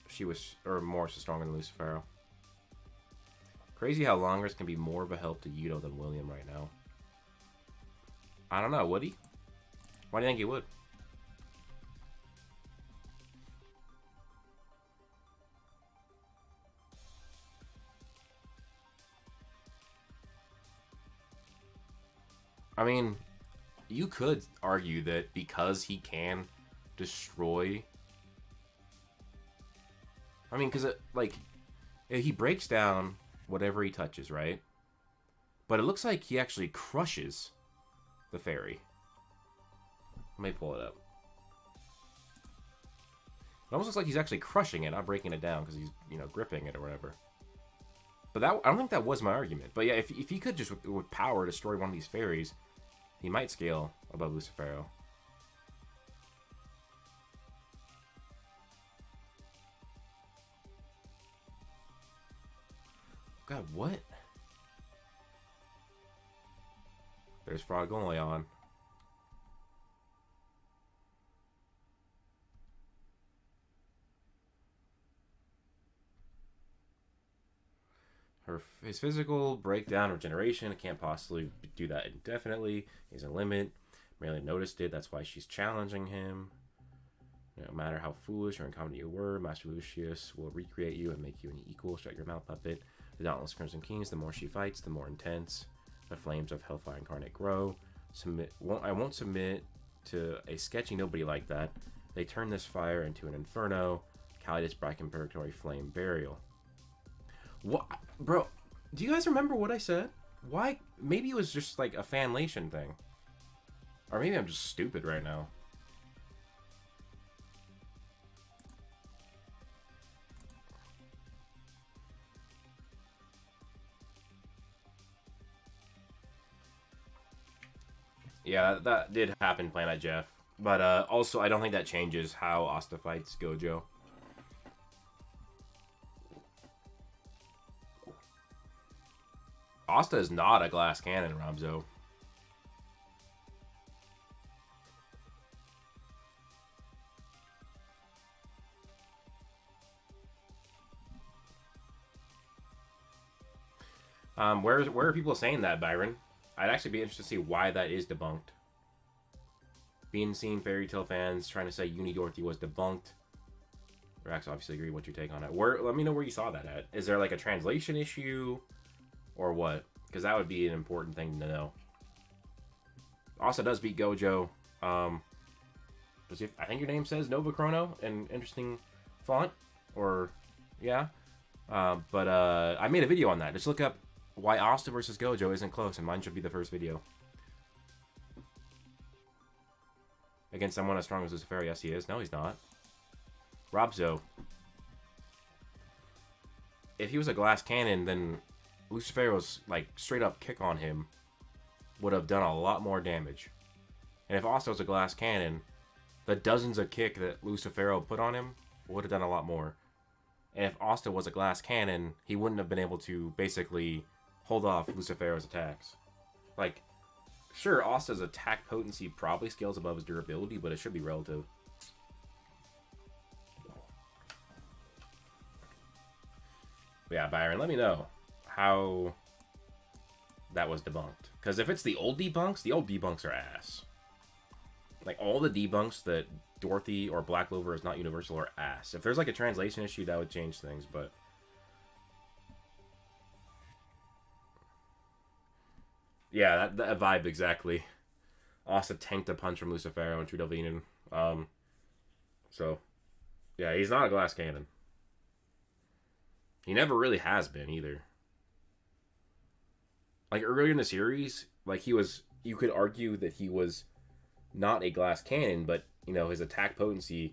she was, or Morris was stronger than Lucifero. Crazy how Longers can be more of a help to Yuto than William right now. I don't know, would he? Why do you think he would? I mean, you could argue that because he can destroy... I mean, because, like, he breaks down whatever he touches, right? But it looks like he actually crushes the fairy. Let me pull it up. It almost looks like he's actually crushing it, not breaking it down because he's, you know, gripping it or whatever. But that, I don't think that was my argument. But yeah, if he could just, with power, destroy one of these fairies, he might scale above Lucifero. God, what? There's Frogolion. His physical breakdown regeneration can't possibly do that indefinitely. He's a limit. Merely noticed it. That's why she's challenging him. No matter how foolish or incompetent you were, Master Lucius will recreate you and make you an equal. Shut your mouth, puppet. The dauntless Crimson Kings, the more she fights, the more intense the flames of Hellfire Incarnate grow. I won't submit to a sketchy nobody like that. They turn this fire into an inferno. Calidus Bracken Purgatory Flame Burial. What? Bro, do you guys remember what I said? Why? Maybe it was just like a fanlation thing. Or maybe I'm just stupid right now. Yeah, that did happen, Planet Jeff. But also, I don't think that changes how Asta fights Gojo. Asta is not a glass cannon, Ramzo. Where are people saying that, Byron? I'd actually be interested to see why that is debunked. Being seen Fairy Tail fans trying to say Uni Dorothy was debunked. Rex, obviously agree what your take on it. Let me know where you saw that at. Is there like a translation issue? Or what? Because that would be an important thing to know. Asta does beat Gojo. I think your name says Nova Chrono, an interesting font. Or, yeah. I made a video on that. Just look up why Asta versus Gojo isn't close, and mine should be the first video. Against someone as strong as Lucifero, yes he is. No, he's not. Robzo. If he was a glass cannon, then Lucifero's, like, straight up kick on him would have done a lot more damage. And if Asta was a glass cannon, the dozens of kick that Lucifero put on him would have done a lot more. And if Asta was a glass cannon, he wouldn't have been able to basically hold off Lucifero's attacks. Like, sure, Asta's attack potency probably scales above his durability, but it should be relative. But yeah, Byron, let me know how that was debunked. Because if it's the old debunks are ass. Like, all the debunks that Dorothy or Black Clover is not universal are ass. If there's like a translation issue, that would change things, but... yeah, that vibe exactly. Asta tanked a punch from Lucifero and Trudel Venin. So, yeah, he's not a glass cannon. He never really has been either. Like, earlier in the series, like, he was... you could argue that he was not a glass cannon, but, you know, his attack potency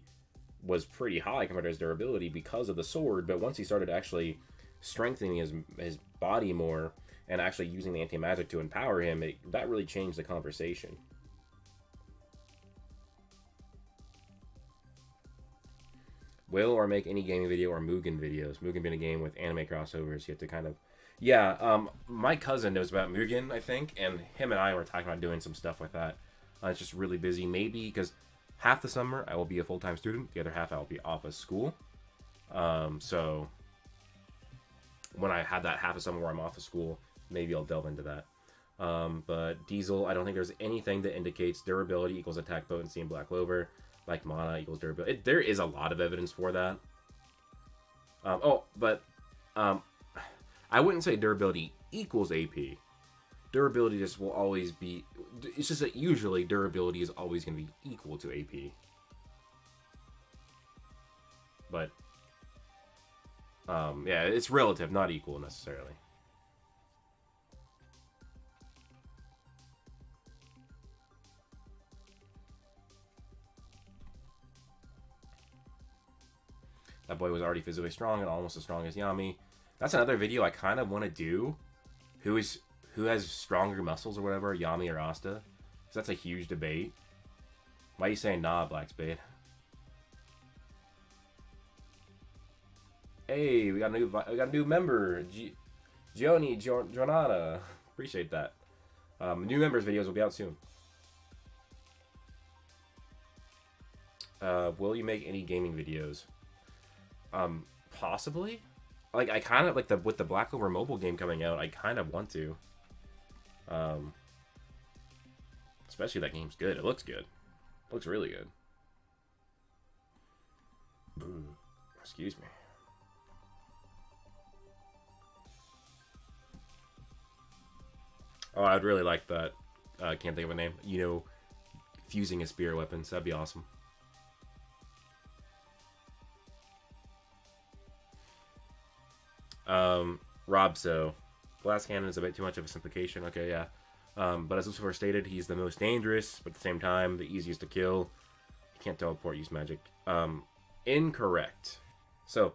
was pretty high compared to his durability because of the sword, but once he started actually strengthening his body more and actually using the anti-magic to empower him, that really changed the conversation. Will or make any gaming video or Mugen videos. Mugen being a game with anime crossovers, you have to kind of... yeah, my cousin knows about Mugen, I think, and him and I were talking about doing some stuff with that. It's just really busy, maybe, because half the summer I will be a full-time student, the other half I will be off of school. So, when I have that half of summer where I'm off of school, maybe I'll delve into that. But Diesel, I don't think there's anything that indicates durability equals attack potency in Black Clover, like mana equals durability. There is a lot of evidence for that. I wouldn't say durability equals AP. Durability just will always be... It's just that usually durability is always going to be equal to AP. But, yeah, it's relative, not equal necessarily. That boy was already physically strong and almost as strong as Yami. That's another video I kind of want to do. Who has stronger muscles or whatever, Yami or Asta? Because that's a huge debate. Why are you saying nah, Black Spade? Hey, we got a new member, Jonata. Appreciate that. New members videos will be out soon. Will you make any gaming videos? Possibly. Like, I kind of like with the Black Clover mobile game coming out. I kind of want to. Especially that game's good. It looks good. It looks really good. Excuse me. Oh, I'd really like that. I can't think of a name. You know, fusing his spear weapons. That'd be awesome. Rob, so Glass Cannon is a bit too much of a simplification. Okay, yeah. But as Lucifer stated, he's the most dangerous, but at the same time, the easiest to kill. You can't teleport, use magic. Incorrect. So,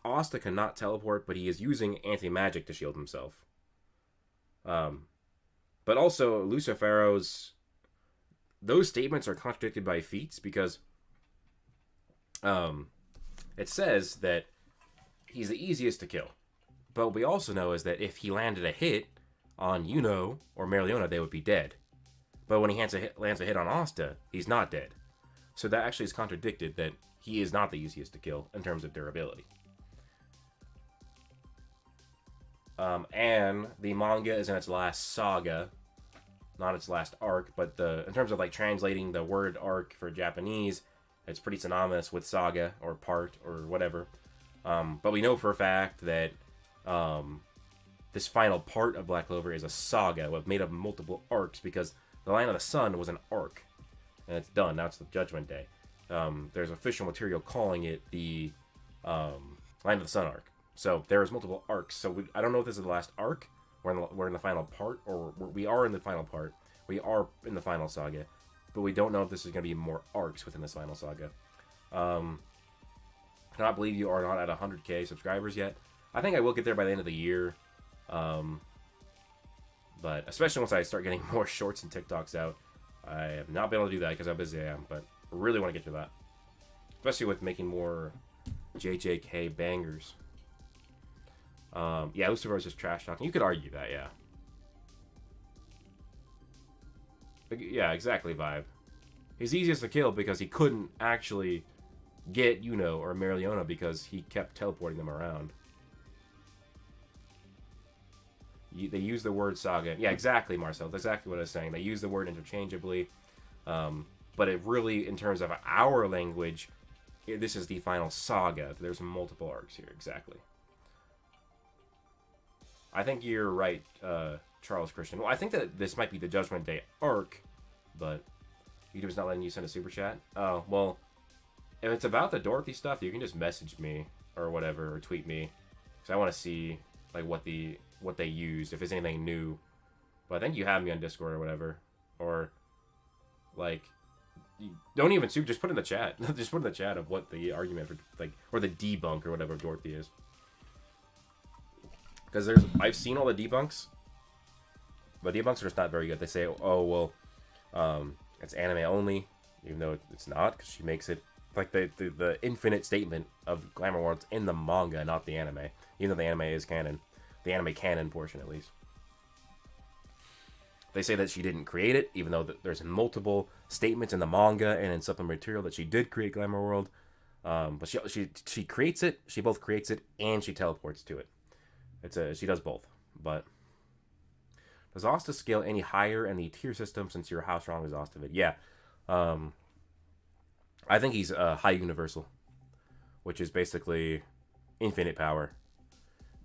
Asta cannot teleport, but he is using anti-magic to shield himself. But also, Lucifero's... Those statements are contradicted by feats, because it says that he's the easiest to kill. But what we also know is that if he landed a hit on Yuno or Mereoleona, they would be dead. But when he lands a hit on Asta, he's not dead. So that actually is contradicted, that he is not the easiest to kill in terms of durability. And the manga is in its last saga, not its last arc, but in terms of like translating the word arc for Japanese, it's pretty synonymous with saga or part or whatever. But we know for a fact that this final part of Black Clover is a saga made of multiple arcs, because the Line of the Sun was an arc, and it's done. Now it's the Judgment Day. There's official material calling it the Line of the Sun arc. So there's multiple arcs. So I don't know if this is the last arc. We're in the final part, or we are in the final part. We are in the final saga, but we don't know if this is going to be more arcs within this final saga. Cannot believe you are not at 100k subscribers yet. I think I will get there by the end of the year. But especially once I start getting more shorts and TikToks out. I have not been able to do that because how busy I am, but I really want to get to that. Especially with making more JJK bangers. Yeah, Lucifer is just trash talking. You could argue that, yeah. Yeah, exactly, Vibe. He's easiest to kill because he couldn't actually get Yuno or Mereoleona because he kept teleporting them around. They use the word saga. Yeah, exactly, Marcel. That's exactly what I was saying. They use the word interchangeably. But it really, in terms of our language, this is the final saga. There's multiple arcs here, exactly. I think you're right, Charles Christian. Well, I think that this might be the Judgment Day arc, but YouTube's not letting you send a super chat. Oh, well, if it's about the Dorothy stuff, you can just message me or whatever, or tweet me, because I want to see like what they used, if it's anything new. But I think you have me on Discord or whatever, or like, don't even just put in the chat. Just put in the chat of what the argument for, like, or the debunk or whatever Dorothy is. Because I've seen all the debunks, but debunks are just not very good. They say, oh, well, it's anime only, even though it's not, because she makes it, like, the infinite statement of Glamour World's in the manga, not the anime, even though the anime is canon. The anime canon portion, at least. They say that she didn't create it, even though there's multiple statements in the manga and in supplementary material that she did create Glamour World. But she creates it, she both creates it, and she teleports to it. She does both. But does Asta scale any higher in the tier system since you're how strong is Asta vid? Yeah. Um, I think he's high universal, which is basically infinite power.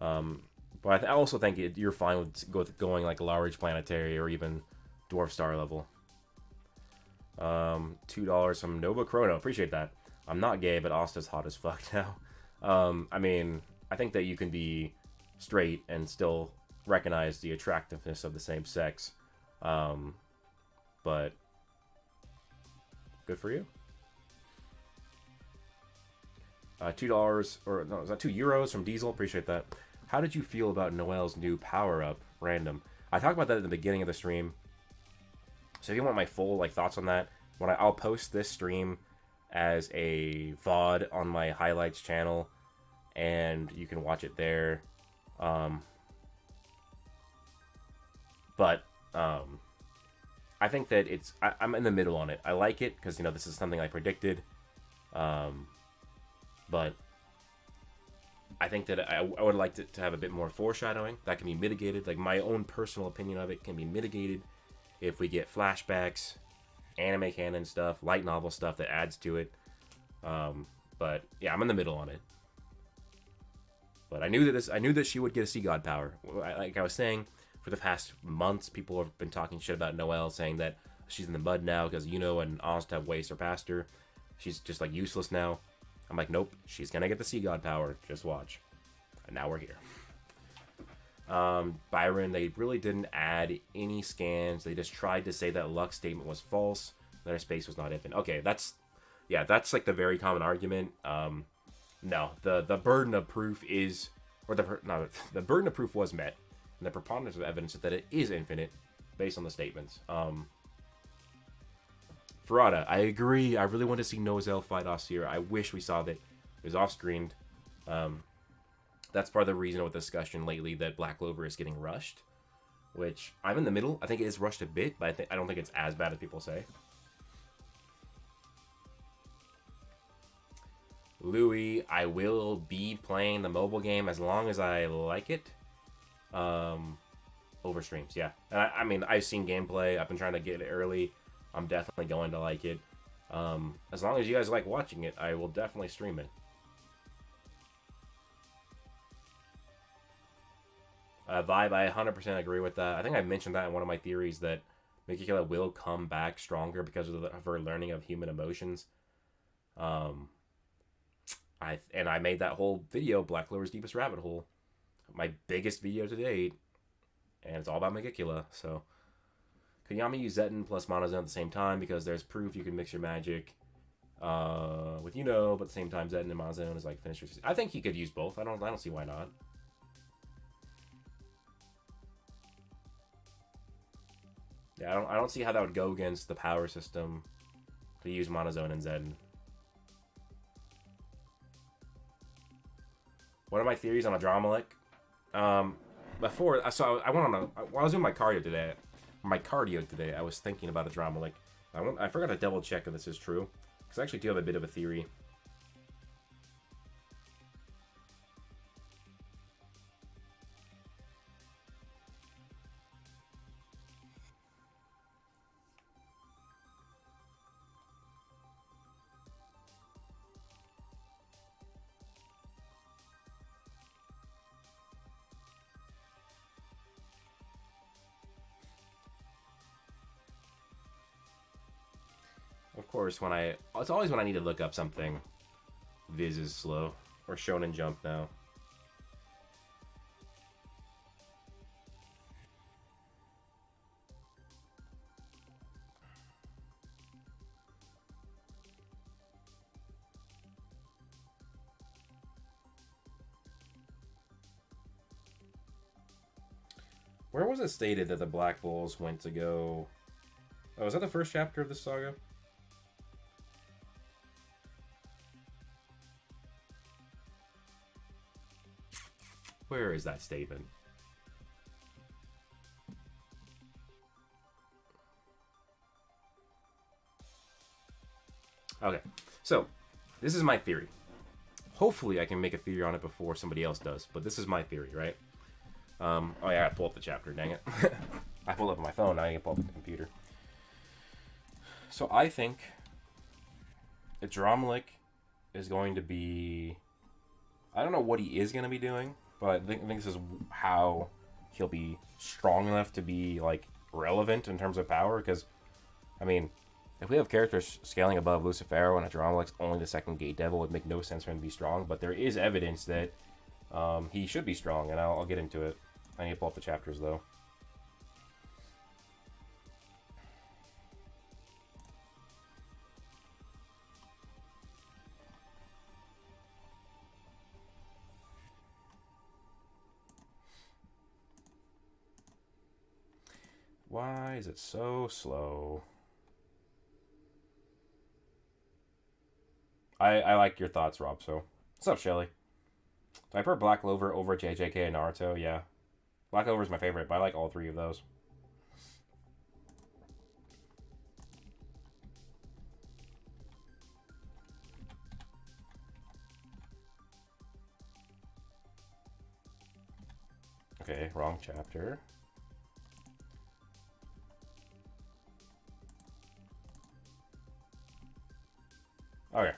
Um, but I also think you're fine with going like large planetary or even dwarf star level. $2 from Nova Chrono. Appreciate that. I'm not gay, but Asta's hot as fuck now. I mean, I think that you can be straight and still recognize the attractiveness of the same sex. But good for you. $2 or no, is that €2 from Diesel? Appreciate that. How did you feel about Noelle's new power up? Random. I talked about that at the beginning of the stream. So if you want my full thoughts on that, I'll post this stream as a VOD on my highlights channel, and you can watch it there. But I think that I'm in the middle on it. I like it because this is something I predicted. But I think that I would like to have a bit more foreshadowing that can be mitigated. Like, my own personal opinion of it can be mitigated if we get flashbacks, anime canon stuff, light novel stuff that adds to it. But yeah, I'm in the middle on it. But I knew that she would get a sea god power. Like I was saying, for the past months, people have been talking shit about Noelle, saying that she's in the mud now because Yuno and Asta have way surpassed her. She's just useless now. I'm like, nope, she's gonna get the sea god power. Just watch. And now we're here. Byron, they really didn't add any scans. They just tried to say that Luck's statement was false, that her space was not infinite. Okay, that's like the very common argument. No, the burden of proof is, or the burden of proof was met, and the preponderance of evidence that it is infinite, based on the statements. Ferrata, I agree. I really want to see Nozel fight Osir. I wish we saw that. It was off-screened. That's part of the reason with the discussion lately that Black Clover is getting rushed, which I'm in the middle. I think it is rushed a bit, but I don't think it's as bad as people say. Louis, I will be playing the mobile game as long as I like it. Over streams, yeah. And I mean, I've seen gameplay. I've been trying to get it early. I'm definitely going to like it. As long as you guys like watching it, I will definitely stream it. Vibe, I 100% agree with that. I think I mentioned that in one of my theories that Mikikila will come back stronger because of her learning of human emotions. I made that whole video, Black Clover's Deepest Rabbit Hole, my biggest video to date, and it's all about Megakilla. So, Kayami use Zeton plus Monozone at the same time because there's proof you can mix your magic with but at the same time Zeton and Monozone is like finishers. I think he could use both. I don't see why not. Yeah, I don't see how that would go against the power system to use Monozone and Zeton. What are my theories on a Dramalek? While I was doing my cardio today, I was thinking about a Dramalek. I forgot to double check if this is true, because I actually do have a bit of a theory. Of course, it's always when I need to look up something, Viz is slow, or Shonen Jump now. Where was it stated that the Black Bulls went to go? Oh, was that the first chapter of this saga? Where is that statement? Okay, so this is my theory. Hopefully I can make a theory on it before somebody else does, but this is my theory, right? Oh yeah, I gotta pull up the chapter. Dang it! I pulled up on my phone. Now I can pull up the computer. So I think Adramalik is going to be. I don't know what he is going to be doing, but I think this is how he'll be strong enough to be like relevant in terms of power. Because, I mean, if we have characters scaling above Lucifero and Adramalik's only the second gate devil, it would make no sense for him to be strong. But there is evidence that he should be strong, and I'll get into it. I need to pull up the chapters though. Why is it so slow? I like your thoughts, Rob. So, what's up, Shelly? Do I prefer Black Clover over JJK and Naruto? Yeah. Black Clover is my favorite, but I like all three of those. Okay, wrong chapter. Okay.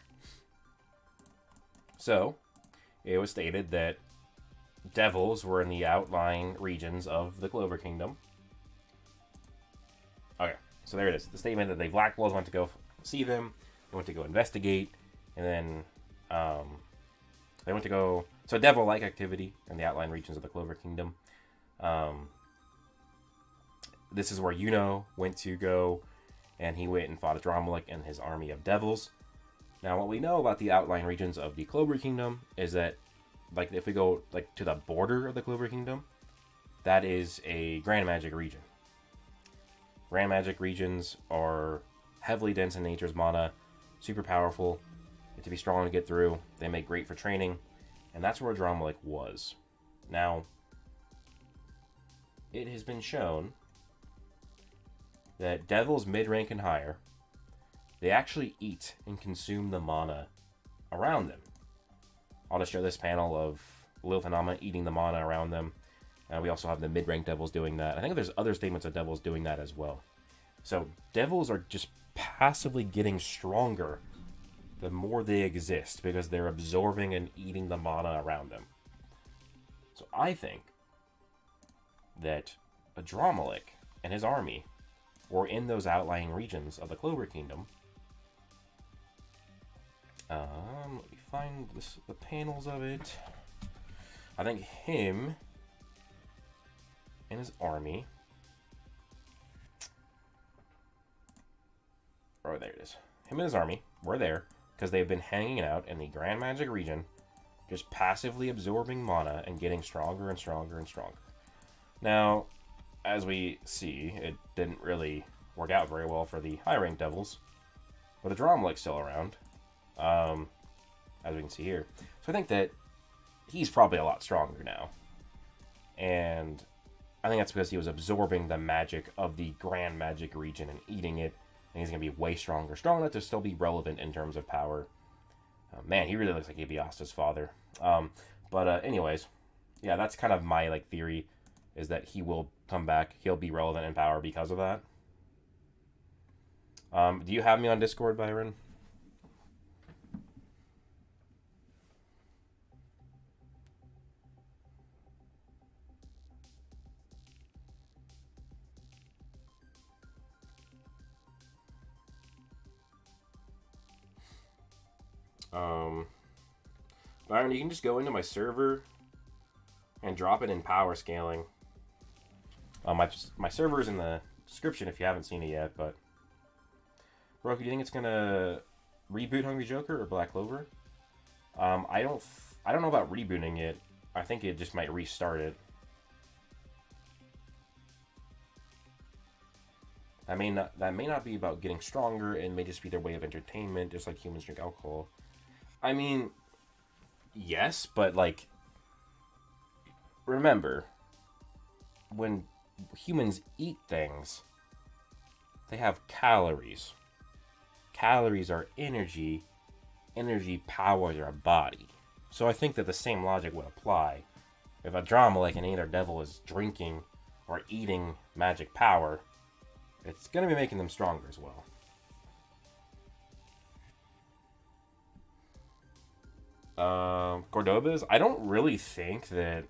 So, it was stated that devils were in the outlying regions of the Clover Kingdom. Okay, so there it is. The statement that the Black Bulls went to go see them, they went to go investigate, and then they went to go. So, devil-like activity in the outlying regions of the Clover Kingdom. This is where Yuno went to go, and he went and fought Adramalik and his army of devils. Now, what we know about the outlying regions of the Clover Kingdom is that, like, if we go like to the border of the Clover Kingdom, that is a Grand Magic region. Grand Magic regions are heavily dense in nature's mana, super powerful, to be strong to get through. They make great for training, and that's where Adramalik was. Now, it has been shown that devils mid-rank and higher, they actually eat and consume the mana around them. I'll just show this panel of Lil Phenomena eating the mana around them. We also have the mid-rank devils doing that. I think there's other statements of devils doing that as well. So devils are just passively getting stronger the more they exist because they're absorbing and eating the mana around them. So I think that Adramalik and his army were in those outlying regions of the Clover Kingdom. Let me find the panels of it. I think him and his army. Oh, there it is. Him and his army were there because they've been hanging out in the Grand Magic region, just passively absorbing mana and getting stronger and stronger and stronger. Now, as we see, it didn't really work out very well for the high-ranked devils, but Adramalik's still around, as we can see here. So I think that he's probably a lot stronger now, and I think that's because he was absorbing the magic of the Grand Magic region and eating it, and he's going to be way stronger. Strong enough to still be relevant in terms of power. Man, he really looks like he'd be Asta's father. Anyways, yeah, that's kind of my theory, is that he will come back. He'll be relevant in power because of that. Do you have me on Discord, Byron? Byron, you can just go into my server and drop it in power scaling. My server is in the description if you haven't seen it yet, but Broku, do you think it's gonna reboot Hungry Joker or Black Clover? I don't know about rebooting it. I think it just might restart it. That may not be about getting stronger. It may just be their way of entertainment, just like humans drink alcohol. I mean, yes, but remember, when humans eat things, they have calories. Calories are energy. Energy powers our body. So I think that the same logic would apply If a drama like an either devil is drinking or eating magic power, it's going to be making them stronger as well. Cordoba's, I don't really think that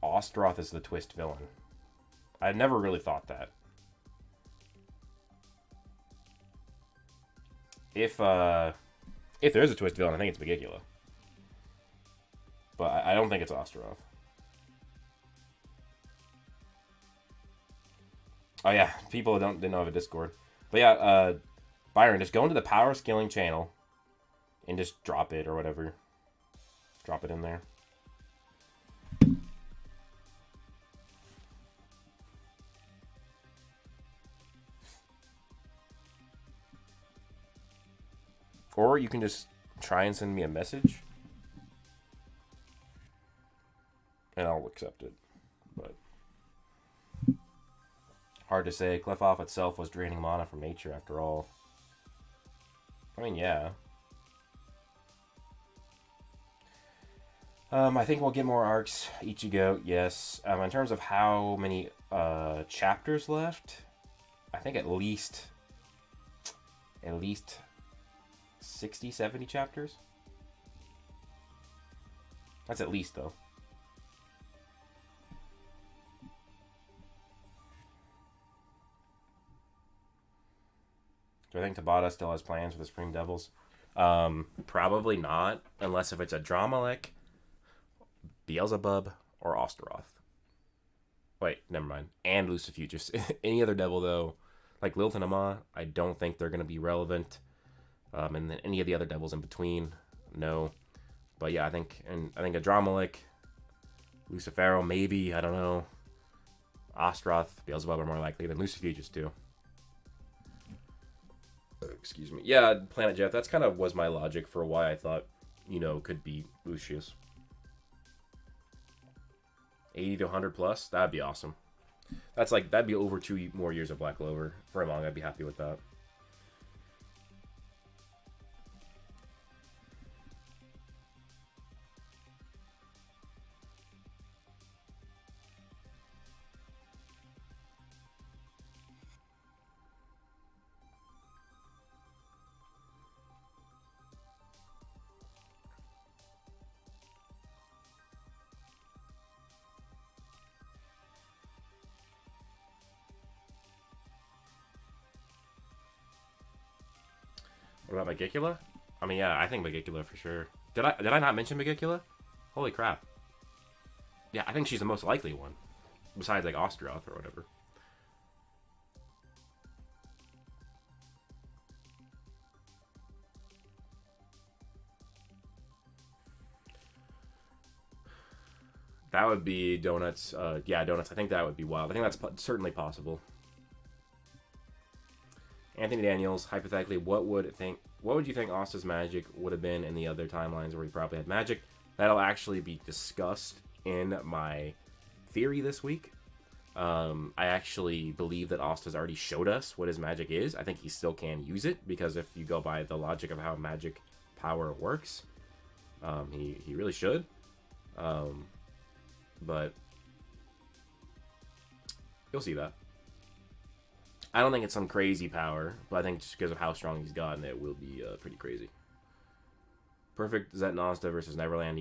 Ostroth is the twist villain. I never really thought that. If there is a twist villain, I think it's Megicula. But I don't think it's Ostroth. Oh yeah, people didn't know of a Discord. But yeah, Byron, just go into the power scaling channel and just drop it or whatever. Drop it in there. Or you can just try and send me a message. And I'll accept it. But hard to say. Clefairy itself was draining mana from nature after all. I mean, yeah. I think we'll get more arcs. Ichigo, yes. In terms of how many chapters left, I think at least 60, 70 chapters. That's at least, though. Do I think Tabata still has plans for the Spring Devils? Probably not, unless if it's a Dramalek, Beelzebub, or Osteroth. Wait, never mind. And Lucifugus. Any other devil, though, like Lilith and Ama, I don't think they're going to be relevant. And then any of the other devils in between, no. But yeah, I think a Dramalek, Lucifero, maybe, I don't know. Ostroth, Beelzebub are more likely than Lucifugus too. Excuse me. Yeah, Planet Jeff, that's kind of was my logic for why I thought, could be Lucius. 80 to 100 plus, that'd be awesome. That'd be over 2 more years of Black Clover. For a manga, I'd be happy with that. What about Megicula? I mean, yeah, I think Megicula for sure. Did I not mention Megicula? Holy crap. Yeah, I think she's the most likely one. Besides, like, Ostroth or whatever. That would be Donuts. Yeah, Donuts. I think that would be wild. I think that's certainly possible. Anthony Daniels, hypothetically, what would you think Asta's magic would have been in the other timelines where he probably had magic? That'll actually be discussed in my theory this week. I actually believe that Asta's already showed us what his magic is. I think he still can use it, because if you go by the logic of how magic power works, he really should. But you'll see that. I don't think it's some crazy power, but I think just because of how strong he's gotten, it will be pretty crazy. Perfect Zet Asta versus Neverland,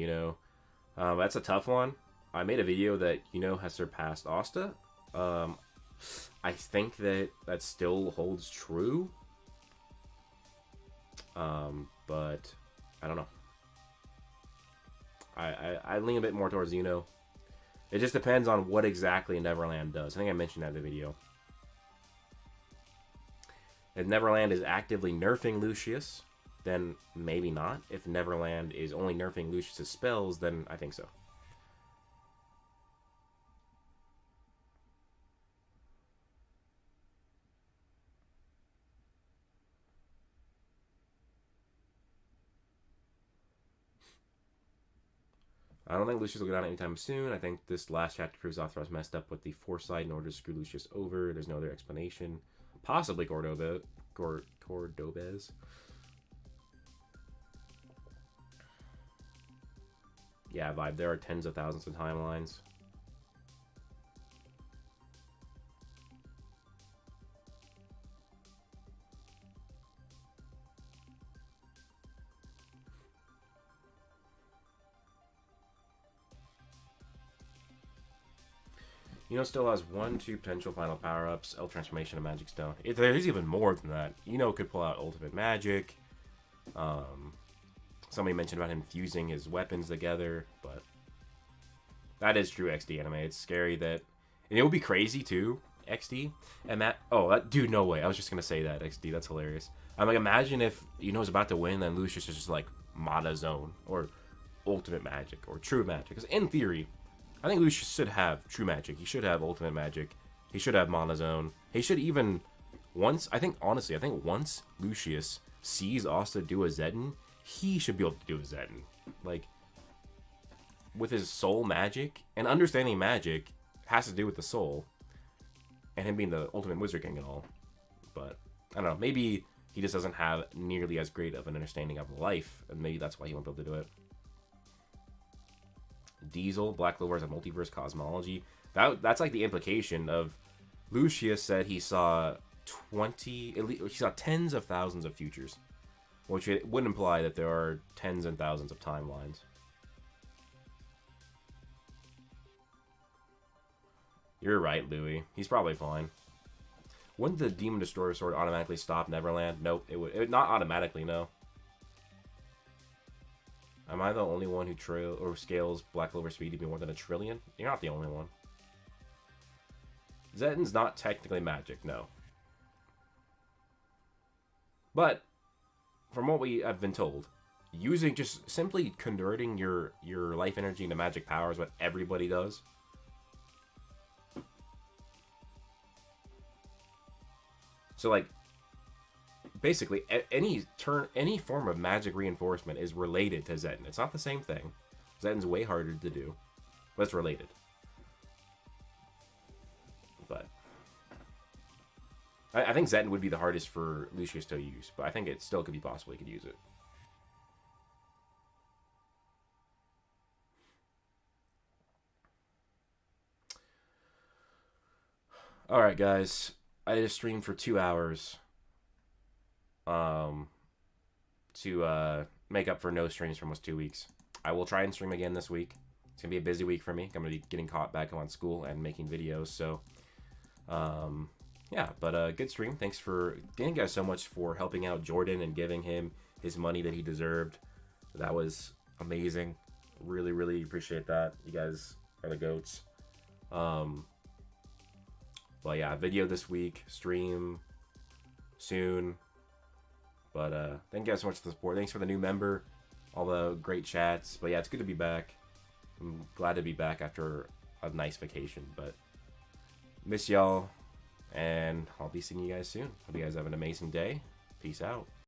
that's a tough one. I made a video that has surpassed Asta. I think that still holds true. But I don't know. I lean a bit more towards It just depends on what exactly Neverland does. I think I mentioned that in the video. If Neverland is actively nerfing Lucius, then maybe not. If Neverland is only nerfing Lucius' spells, then I think so. I don't think Lucius will go down anytime soon. I think this last chapter proves Athros messed up with the foresight in order to screw Lucius over. There's no other explanation. Possibly Cordobez. Yeah, vibe. There are tens of thousands of timelines. Still has 1, 2 potential final power-ups, L Transformation, and Magic Stone. There's even more than that. Could pull out Ultimate Magic. Somebody mentioned about him fusing his weapons together, but that is true XD anime. It's scary that... And it would be crazy, too, XD. And that... Oh, dude, no way. I was just going to say that, XD. That's hilarious. I'm like, imagine if, is about to win, then Lucius is just like, Mana Zone, or Ultimate Magic, or True Magic. Because in theory... I think Lucius should have True Magic. He should have Ultimate Magic. He should have Mana Zone. He should even... once Lucius sees Asta do a Zetten, he should be able to do a Zetten. Like, with his soul magic, and understanding magic has to do with the soul, and him being the ultimate wizard king and all. But, I don't know, maybe he just doesn't have nearly as great of an understanding of life, and maybe that's why he won't be able to do it. Diesel, Black Clover has a multiverse cosmology. That's like the implication of Lucius said he saw he saw tens of thousands of futures, which it would imply that there are tens and thousands of timelines. You're right, Louis. He's probably fine. Wouldn't the Demon Destroyer sword automatically stop Neverland? Nope, it would not automatically, no. Am I the only one who scales Black Clover speed to be more than 1 trillion? You're not the only one. Zetten's not technically magic, no. But, from what we have been told, just simply converting your life energy into magic power is what everybody does. So, like, basically, any form of magic reinforcement is related to Zetten. It's not the same thing. Zetten's way harder to do, but it's related. But I think Zetten would be the hardest for Lucius to use, but I think it still could be possible he could use it. Alright, guys. I just streamed for 2 hours. To make up for no streams for almost 2 weeks. I will try and stream again this week. It's going to be a busy week for me. I'm going to be getting caught back on school and making videos, so... yeah, but good stream. Thank you guys so much for helping out Jordan and giving him his money that he deserved. That was amazing. Really, really appreciate that. You guys are the goats. But yeah, video this week, stream soon. But thank you guys so much for the support. Thanks for the new member, all the great chats. But yeah, it's good to be back. I'm glad to be back after a nice vacation. But miss y'all, and I'll be seeing you guys soon. Hope you guys have an amazing day. Peace out.